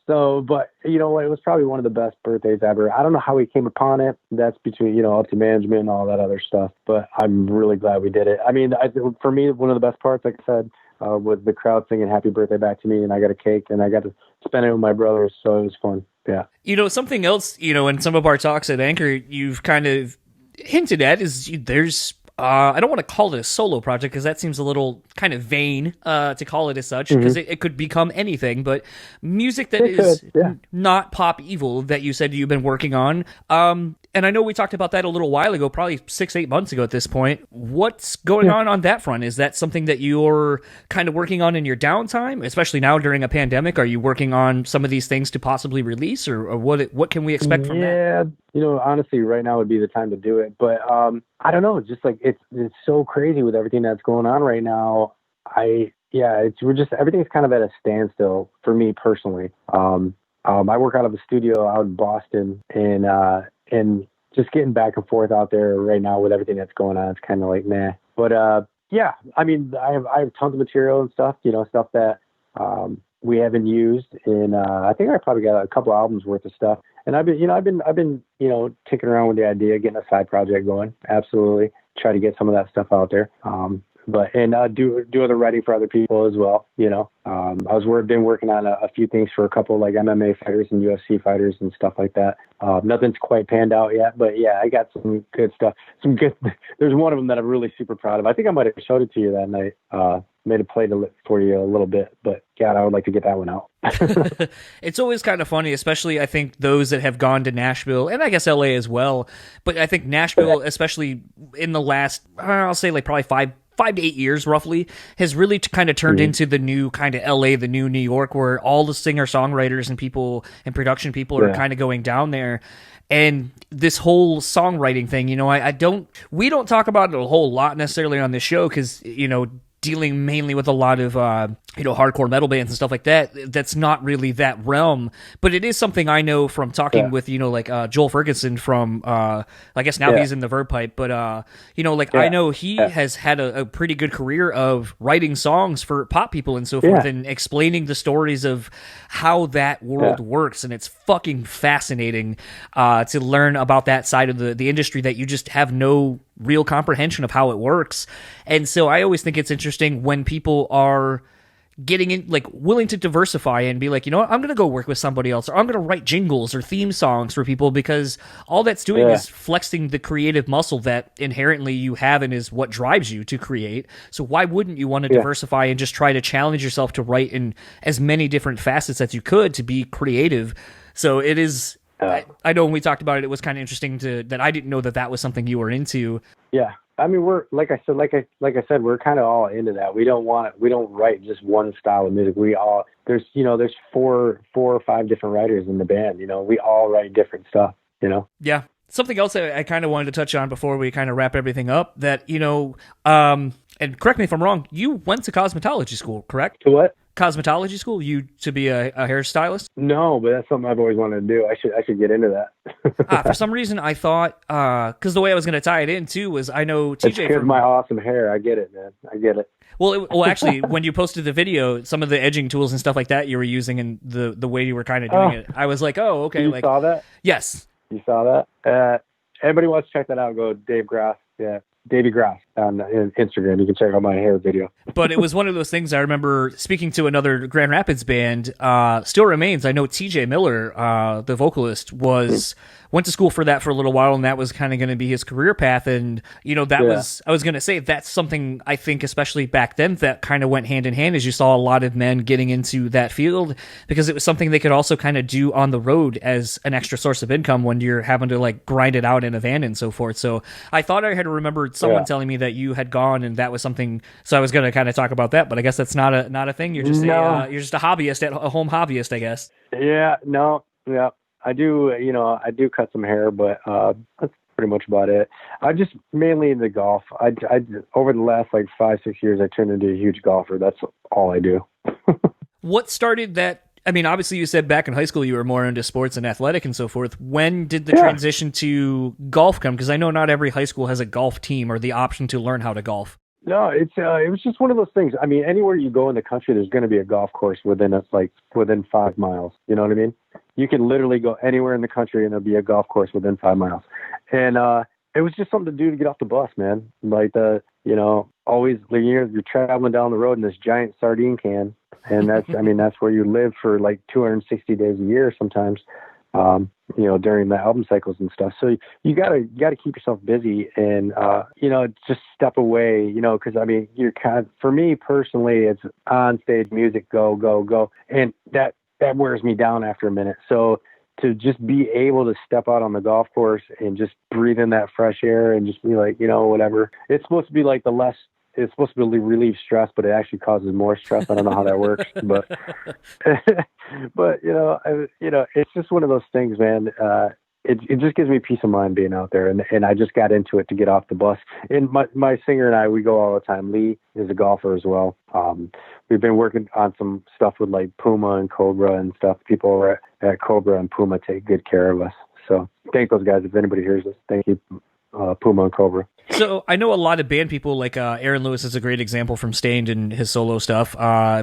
So, but you know, it was probably one of the best birthdays ever. I don't know how we came upon it. That's between, you know, up to management and all that other stuff, but I'm really glad we did it. I mean, for me, one of the best parts, like I said, was the crowd singing happy birthday back to me, and I got a cake and I got to spend it with my brothers. So it was fun. Yeah. You know, something else, you know, in some of our talks at Anchor, you've kind of hinted at is there's I don't want to call it a solo project because that seems a little kind of vain to call it as such because it could become anything, but music that is not pop evil that you said you've been working on. And I know we talked about that a little while ago, probably 6-8 months ago at this point. What's going on that front? Is that something that you're kind of working on in your downtime, especially now during a pandemic? Are you working on some of these things to possibly release, or what can we expect from that? Yeah, you know, honestly, right now would be the time to do it. But I don't know, just like it's so crazy with everything that's going on right now. We're just everything's kind of at a standstill for me personally. I work out of a studio out in Boston, and just getting back and forth out there right now with everything that's going on, it's kind of like nah. But yeah, I mean, I have tons of material and stuff, you know, stuff that we haven't used, and I think I probably got a couple albums worth of stuff. And I've been, you know, ticking around with the idea, getting a side project going. Absolutely, try to get some of that stuff out there. But do other writing for other people as well. You know, been working on a few things for a couple like MMA fighters and UFC fighters and stuff like that. Nothing's quite panned out yet, but yeah, I got some good stuff. There's one of them that I'm really super proud of. I think I might have showed it to you that night. Made a play for you a little bit, but God, I would like to get that one out. It's always kind of funny, especially I think those that have gone to Nashville and I guess LA as well. But I think Nashville, especially in the last, I'll say like probably 5 to 8 years roughly, has really kind of turned into the new kind of LA, the new New York, where all the singer-songwriters and people and production people are kind of going down there. And this whole songwriting thing, you know, we don't talk about it a whole lot necessarily on this show because, you know, dealing mainly with a lot of, you know, hardcore metal bands and stuff like that. That's not really that realm, but it is something I know from talking with, you know, like Joel Ferguson from, I guess now he's in the Verve Pipe, but, you know, like I know he has had a pretty good career of writing songs for pop people and so forth and explaining the stories of how that world works. And it's fucking fascinating to learn about that side of the industry that you just have no real comprehension of how it works. And so I always think it's interesting when people are getting in, like willing to diversify and be like, you know what, I'm going to go work with somebody else, or I'm going to write jingles or theme songs for people, because all that's doing is flexing the creative muscle that inherently you have and is what drives you to create. So why wouldn't you want to diversify and just try to challenge yourself to write in as many different facets as you could to be creative? So it is, I know when we talked about it, it was kind of interesting that I didn't know that was something you were into. Yeah. I mean, we're, like I said, we're kind of all into that. We don't write just one style of music. There's 4 or 5 different writers in the band, you know, we all write different stuff, you know? Yeah. Something else I kind of wanted to touch on before we kind of wrap everything up, that, you know, and correct me if I'm wrong, you went to cosmetology school, correct? To what? Cosmetology school? You to be a hairstylist? No, but that's something I've always wanted to do. I should get into that. For some reason I thought, because the way I was going to tie it in too was I know TJ it's my awesome hair. I get it, man. I get it. Well, actually, when you posted the video, some of the edging tools and stuff like that you were using and the way you were kind of doing it, I was like, oh, okay. You saw that? Yes. You saw that? Everybody wants to check that out. Go Dave Grahs. Yeah. Davey Grahs on Instagram. You can check out my hair video. But it was one of those things I remember speaking to another Grand Rapids band, Still Remains. I know TJ Miller, the vocalist, went to school for that for a little while, and that was kind of going to be his career path. And, you know, I was going to say, that's something I think, especially back then, that kind of went hand in hand, as you saw a lot of men getting into that field, because it was something they could also kind of do on the road as an extra source of income when you're having to like grind it out in a van and so forth. So I thought I had remembered someone telling me that you had gone and that was something. So I was going to kind of talk about that, but I guess that's not a thing. You're just you're just a hobbyist, a home hobbyist, I guess. Yeah, no, yeah. I do cut some hair, but pretty much about it. I just mainly into golf. I over the last like 5-6 years, I turned into a huge golfer. That's all I do. What started that? I mean, obviously, you said back in high school you were more into sports and athletic and so forth. When did the transition to golf come? Because I know not every high school has a golf team or the option to learn how to golf. No, it was just one of those things. I mean, anywhere you go in the country, there's going to be a golf course within 5 miles. You know what I mean? You can literally go anywhere in the country and there'll be a golf course within 5 miles. And it was just something to do to get off the bus, man. Like always you're traveling down the road in this giant sardine can, and that's where you live for like 260 days a year sometimes. During the album cycles and stuff. So you gotta keep yourself busy and, just step away, cause I mean, for me personally, it's on stage music, go, go, go. And that wears me down after a minute. So to just be able to step out on the golf course and just breathe in that fresh air and just be like, whatever, it's supposed to be like it's supposed to be relieve stress, but it actually causes more stress. I don't know how that works, but it's just one of those things, man. It just gives me peace of mind being out there, and I just got into it to get off the bus. And my singer and I, we go all the time. Lee is a golfer as well. We've been working on some stuff with like Puma and Cobra and stuff. People over at Cobra and Puma take good care of us. So thank those guys. If anybody hears this, thank you, Puma and Cobra. So I know a lot of band people, like Aaron Lewis is a great example from Stained and his solo stuff.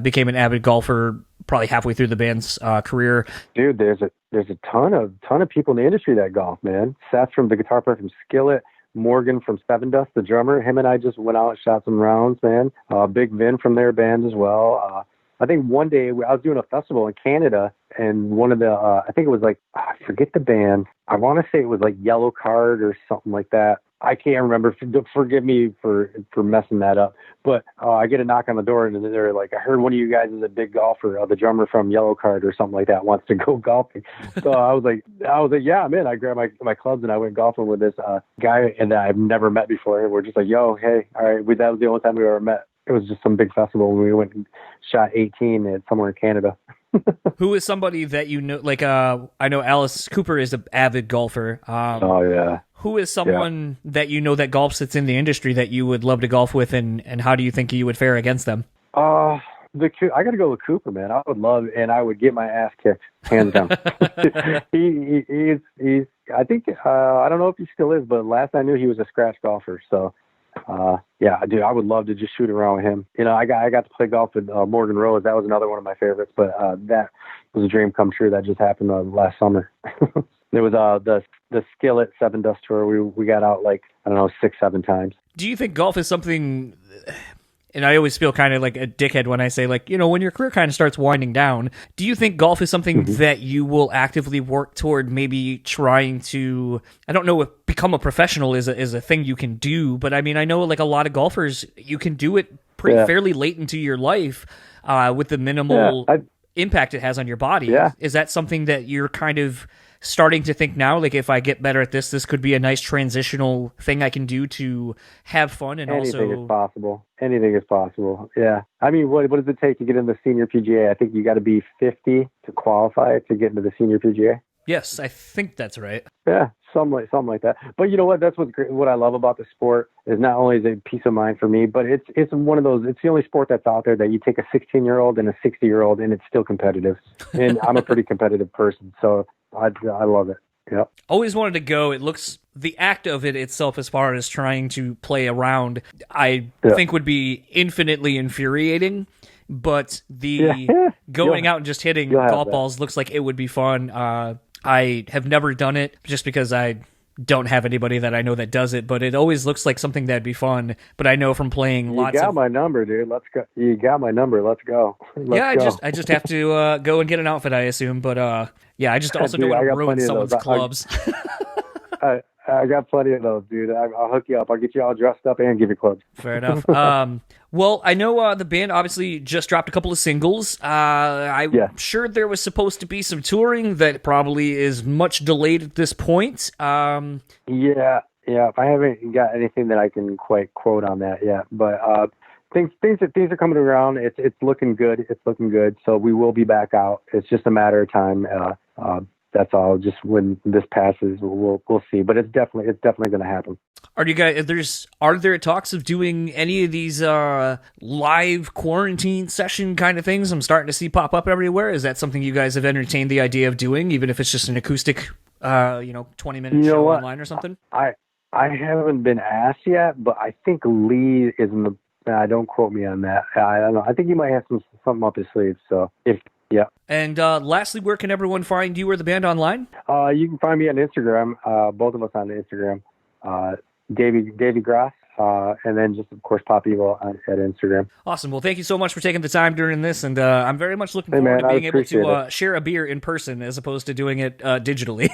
Became an avid golfer probably halfway through the band's career. Dude, there's a ton of people in the industry that golf, man. Seth from the guitar player from Skillet, Morgan from Seven Dust, the drummer. Him and I just went out and shot some rounds, man. Big Vin from their band as well. I think one day I was doing a festival in Canada, and one of the, I think it was like, I forget the band. I want to say it was like Yellow Card or something like that. I can't remember. Forgive me for messing that up. But I get a knock on the door, and they're like, I heard one of you guys is a big golfer. The drummer from Yellow Card or something like that wants to go golfing. So I was like, yeah, I'm in. I grabbed my clubs and I went golfing with this guy and I've never met before. And we're just like, yo, hey, all right. That was the only time we ever met. It was just some big festival when we went and shot 18 at somewhere in Canada. Who is somebody that you know? Like, I know Alice Cooper is an avid golfer. Oh yeah. Who is someone that you know that golfs that's in the industry that you would love to golf with, and how do you think you would fare against them? I got to go with Cooper, man. I would love, and I would get my ass kicked, hands down. He's. I think I don't know if he still is, but last I knew he was a scratch golfer. So. Dude, I would love to just shoot around with him. I got to play golf with Morgan Rose. That was another one of my favorites, but that was a dream come true. That just happened last summer. There was the Skillet Seven Dust tour. We got out 6-7 times. Do you think golf is something? And I always feel kind of like a dickhead when I say, when your career kind of starts winding down, do you think golf is something that you will actively work toward maybe trying to, I don't know if become a professional is a thing you can do, but I mean, I know a lot of golfers, you can do it fairly late into your life with the minimal impact it has on your body. Yeah. Is that something that you're kind of starting to think now, if I get better at this could be a nice transitional thing I can do to have fun and anything is possible. Anything is possible. Yeah. I mean, what does it take to get into the senior PGA? I think you got to be 50 to qualify to get into the senior PGA. Yes, I think that's right. Yeah, something like that. But you know what? That's what's great. What I love about the sport is not only is it peace of mind for me, but it's one of those. It's the only sport that's out there that you take a 16-year-old and a 60-year-old, and it's still competitive. And I'm a pretty competitive person, so I love it. Yeah. Always wanted to go. It looks, the act of it itself, as far as trying to play around, I think would be infinitely infuriating. But the going out and just hitting golf balls looks like it would be fun. I have never done it just because I don't have anybody that I know that does it, but it always looks like something that'd be fun. But I know from playing lots of... You got my number, dude. Let's go. You got my number. Let's go. I just have to go and get an outfit, I assume. But I just also don't want to ruin someone's clubs. I got plenty of those, dude. I'll hook you up. I'll get you all dressed up and give you clubs. Fair enough. Well, I know the band obviously just dropped a couple of singles. I'm sure there was supposed to be some touring that probably is much delayed at this point. Yeah. I haven't got anything that I can quite quote on that yet, but things are coming around. It's looking good. So we will be back out. It's just a matter of time. that's all. Just when this passes, we'll see. But it's definitely going to happen. Are there talks of doing any of these live quarantine session kind of things? I'm starting to see pop up everywhere. Is that something you guys have entertained the idea of doing, even if it's just an acoustic, 20-minute show online or something? I haven't been asked yet, but I think Lee is in the. Don't quote me on that. I don't know. I think he might have something up his sleeve. So yeah. And lastly, where can everyone find you or the band online? You can find me on Instagram. Both of us on Instagram. Davey Grahs. And then just, of course, Pop Evil at Instagram. Awesome. Well, thank you so much for taking the time during this, and I'm very much looking forward to being able to share a beer in person as opposed to doing it digitally.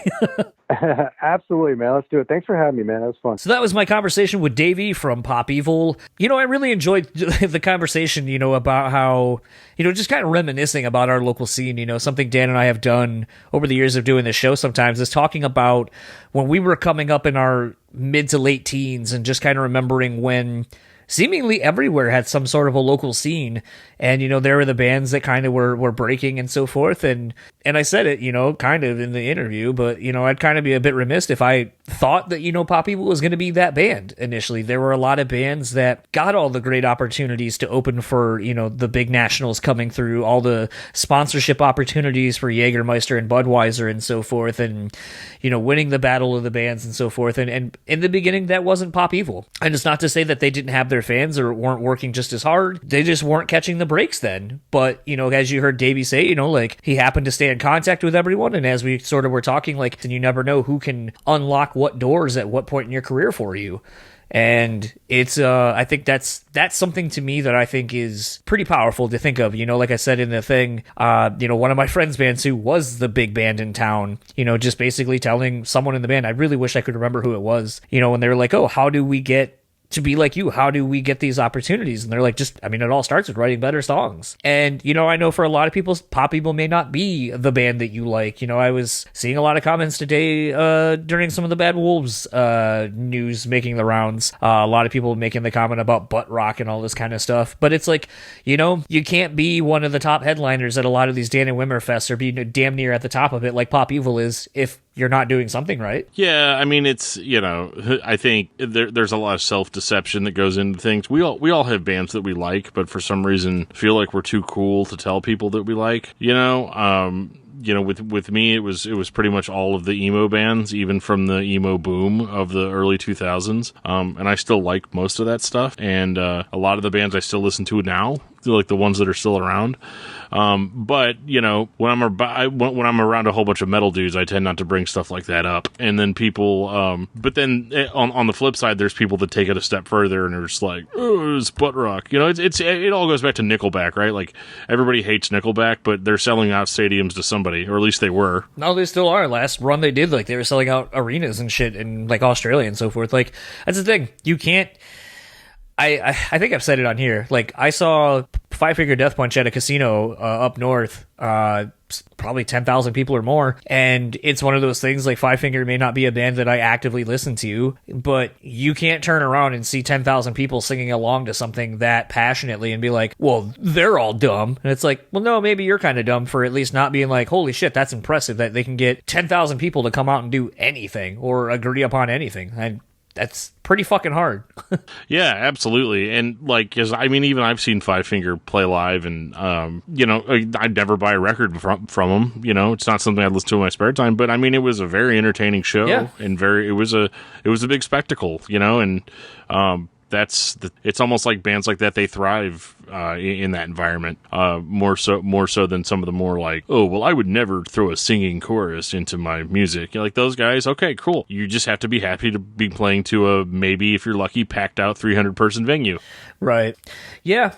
Absolutely, man. Let's do it. Thanks for having me, man. That was fun. So that was my conversation with Davey from Pop Evil. I really enjoyed the conversation, about how, just kind of reminiscing about our local scene. Something Dan and I have done over the years of doing this show sometimes is talking about when we were coming up in our mid to late teens and just kind of remembering when seemingly everywhere had some sort of a local scene, and there were the bands that kind of were breaking and so forth, and I said it kind of in the interview, but I'd kind of be a bit remiss if I thought that Pop Evil was going to be that band initially. There were a lot of bands that got all the great opportunities to open for the big nationals coming through, all the sponsorship opportunities for Jägermeister and Budweiser and so forth, and winning the battle of the bands and so forth, and in the beginning that wasn't Pop Evil. And it's not to say that they didn't have their fans or weren't working just as hard. They just weren't catching the breaks then. But, as you heard Davey say, he happened to stay in contact with everyone. And as we sort of were talking, and you never know who can unlock what doors at what point in your career for you. And it's, I think that's something to me that I think is pretty powerful to think of. Like I said in the thing, one of my friends' bands who was the big band in town, just basically telling someone in the band, I really wish I could remember who it was, when they were like, oh, how do we get to be like you? How do we get these opportunities? And they're like, it all starts with writing better songs. And, I know for a lot of people, Pop Evil may not be the band that you like. I was seeing a lot of comments today during some of the Bad Wolves news making the rounds. A lot of people making the comment about butt rock and all this kind of stuff. But it's like, you can't be one of the top headliners at a lot of these Dan and Wimmer fests or be damn near at the top of it like Pop Evil is if you're not doing something right. Yeah, I mean, it's, I think there's a lot of self-deception that goes into things. We all have bands that we like, but for some reason feel like we're too cool to tell people that we like, with me, it was pretty much all of the emo bands, even from the emo boom of the early 2000s. And I still like most of that stuff. And a lot of the bands I still listen to now, like the ones that are still around. But when I'm around a whole bunch of metal dudes, I tend not to bring stuff like that up. And then people, but then on the flip side, there's people that take it a step further and are just like, oh, it's butt rock. It all goes back to Nickelback, right? Like everybody hates Nickelback, but they're selling out stadiums to somebody, or at least they were. No, they still are. Last run they did, they were selling out arenas and shit in Australia and so forth. That's the thing. You can't. I think I've said it on here. I saw Five Finger Death Punch at a casino up north, probably 10,000 people or more. And it's one of those things, Five Finger may not be a band that I actively listen to, but you can't turn around and see 10,000 people singing along to something that passionately and be like, well, they're all dumb. And it's like, well, no, maybe you're kind of dumb for at least not being like, holy shit, that's impressive that they can get 10,000 people to come out and do anything or agree upon anything. And that's pretty fucking hard. Yeah, absolutely. And even I've seen Five Finger play live, and I'd never buy a record from them. It's not something I'd listen to in my spare time. But it was a very entertaining show, yeah. And it was a big spectacle, and it's almost like bands like that, they thrive in that environment more so than some of the more I would never throw a singing chorus into my music. Those guys, okay, cool. You just have to be happy to be playing to a, maybe if you're lucky, packed out 300 person venue. Right. Yeah.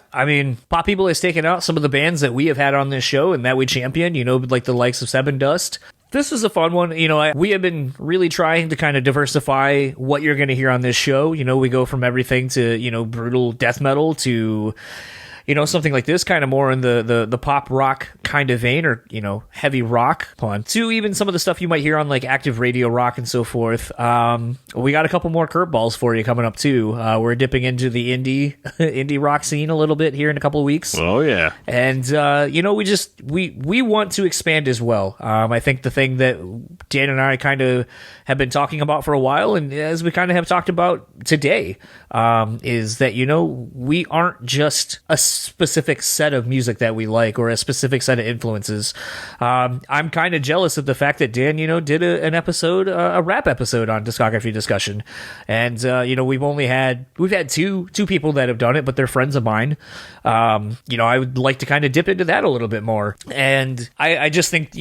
Pop Evil has taken out some of the bands that we have had on this show and that we champion, like the likes of Seven Dust. This is a fun one. We have been really trying to kind of diversify what you're going to hear on this show. We go from everything to, brutal death metal to, something like this, kind of more in the pop rock kind of vein, or, heavy rock, to even some of the stuff you might hear on like active radio rock and so forth. We got a couple more curveballs for you coming up too. We're dipping into the indie rock scene a little bit here in a couple of weeks. Oh yeah. And, we want to expand as well. I think the thing that Dan and I kind of have been talking about for a while, and as we kind of have talked about today, is that, we aren't just a specific set of music that we like or a specific set of influences. I'm kind of jealous of the fact that Dan, did an episode, a rap episode on discography discussion. And, we've had two people that have done it, but they're friends of mine. I would like to kind of dip into that a little bit more. And I just think,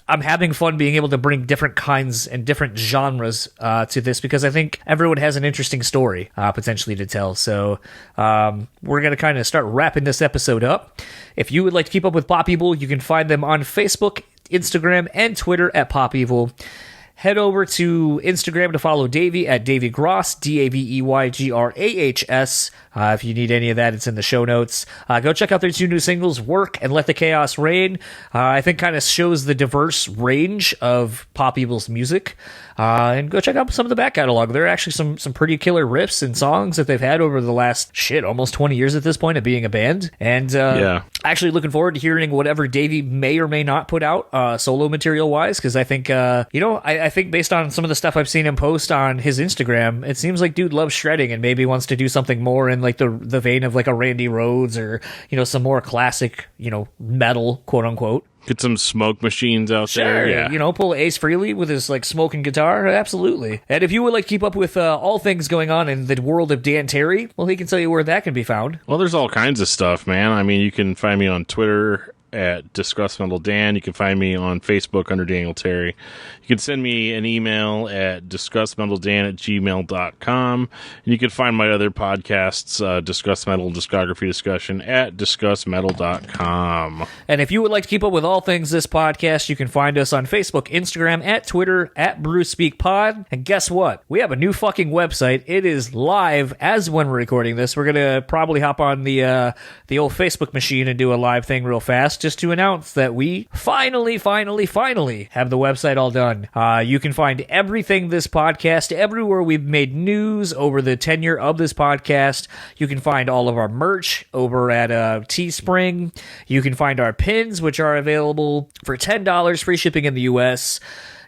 I'm having fun being able to bring different kinds and different genres to this, because I think everyone has an interesting story potentially to tell. So we're going to kind of start wrapping this episode up. If you would like to keep up with Pop Evil, you can find them on Facebook, Instagram, and Twitter at Pop Evil. Head over to Instagram to follow Davey at Davey Grahs, DAVEYGRAHS. If you need any of that, it's in the show notes. Go check out their 2 new singles, Work and Let the Chaos Reign. I think kind of shows the diverse range of Pop Evil's music. And go check out some of the back catalog. There are actually some pretty killer riffs and songs that they've had over the last, almost 20 years at this point of being a band. And actually looking forward to hearing whatever Davey may or may not put out solo material-wise, because I think, I think based on some of the stuff I've seen him post on his Instagram, it seems like dude loves shredding and maybe wants to do something more in like the vein of like a Randy Rhoads or, some more classic, metal, quote unquote. Get some smoke machines out there. Yeah. Pull Ace Frehley with his like smoking guitar. Absolutely. And if you would like to keep up with all things going on in the world of Dan Terry, well, he can tell you where that can be found. Well, there's all kinds of stuff, man. I mean, you can find me on Twitter at Discuss Metal Dan. You can find me on Facebook under Daniel Terry. You can send me an email at discussmetaldan@gmail.com. And you can find my other podcasts, Discuss Metal Discography Discussion, at discussmetal.com. And if you would like to keep up with all things this podcast, you can find us on Facebook, Instagram, at Twitter, at BrewSpeakPod. And guess what? We have a new fucking website. It is live as when we're recording this. We're going to probably hop on the old Facebook machine and do a live thing real fast, just to announce that we finally have the website all done. You can find everything this podcast everywhere we've made news over the tenure of this podcast. You can find all of our merch over at Teespring. You can find our pins, which are available for $10, free shipping in the U.S.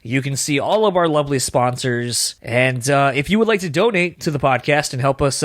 You can see all of our lovely sponsors. And if you would like to donate to the podcast and help us,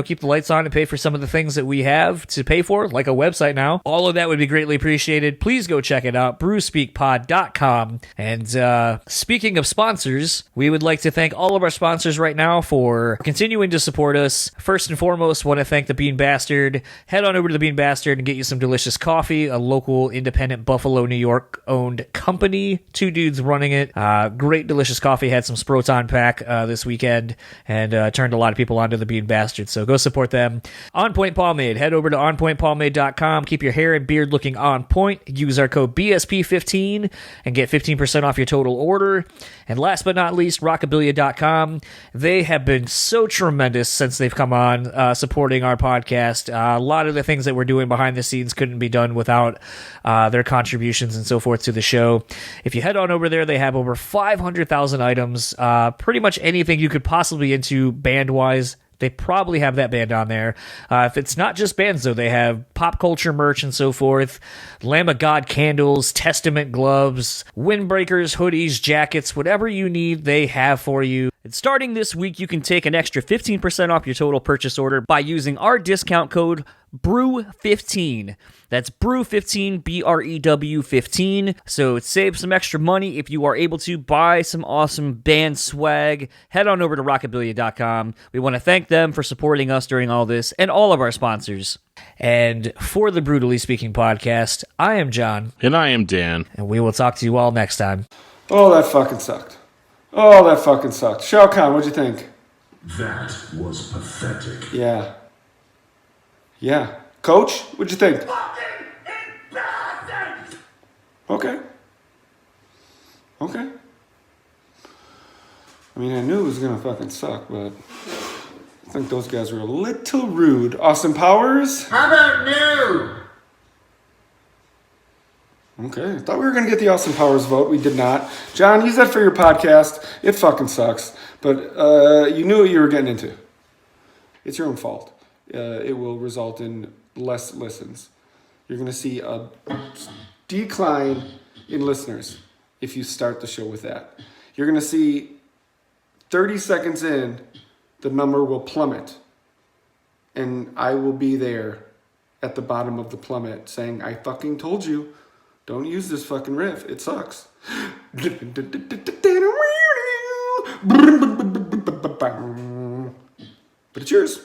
keep the lights on and pay for some of the things that we have to pay for, like a website now, all of that would be greatly appreciated. Please go check it out, brewspeakpod.com. And speaking of sponsors, we would like to thank all of our sponsors right now for continuing to support us. First and foremost, want to thank the Bean Bastard. Head on over to the Bean Bastard and get you some delicious coffee, a local independent Buffalo, New York owned company. 2 dudes running it. Great, delicious coffee. Had some Sproton pack this weekend and turned a lot of people onto the Bean Bastard. So go support them. On Point Pomade. Head over to onpointpomade.com. Keep your hair and beard looking on point. Use our code BSP15 and get 15% off your total order. And last but not least, rockabilia.com. They have been so tremendous since they've come on supporting our podcast. A lot of the things that we're doing behind the scenes couldn't be done without their contributions and so forth to the show. If you head on over there, they have over 500,000 items, pretty much anything you could possibly be into band-wise. They probably have that band on there. If it's not just bands, though, they have pop culture merch and so forth, Lamb of God candles, Testament gloves, windbreakers, hoodies, jackets, whatever you need, they have for you. And starting this week, you can take an extra 15% off your total purchase order by using our discount code BREW15. That's BREW15, BREW15. So save some extra money if you are able to buy some awesome band swag. Head on over to rockabilia.com. We want to thank them for supporting us during all this and all of our sponsors. And for the BREWtally Speaking Podcast, I am John. And I am Dan. And we will talk to you all next time. Oh, that fucking sucked. Oh, that fucking sucked. Shao Kahn, what'd you think? That was pathetic. Yeah. Yeah. Coach, what'd you think? Fucking embarrassing! Okay. I mean, I knew it was gonna fucking suck, but I think those guys were a little rude. Austin Powers? How about new? Okay, I thought we were going to get the Austin Powers vote. We did not. John, use that for your podcast. It fucking sucks. But you knew what you were getting into. It's your own fault. It will result in less listens. You're going to see a decline in listeners if you start the show with that. You're going to see 30 seconds in, the number will plummet. And I will be there at the bottom of the plummet saying, I fucking told you. Don't use this fucking riff. It sucks. But it's yours.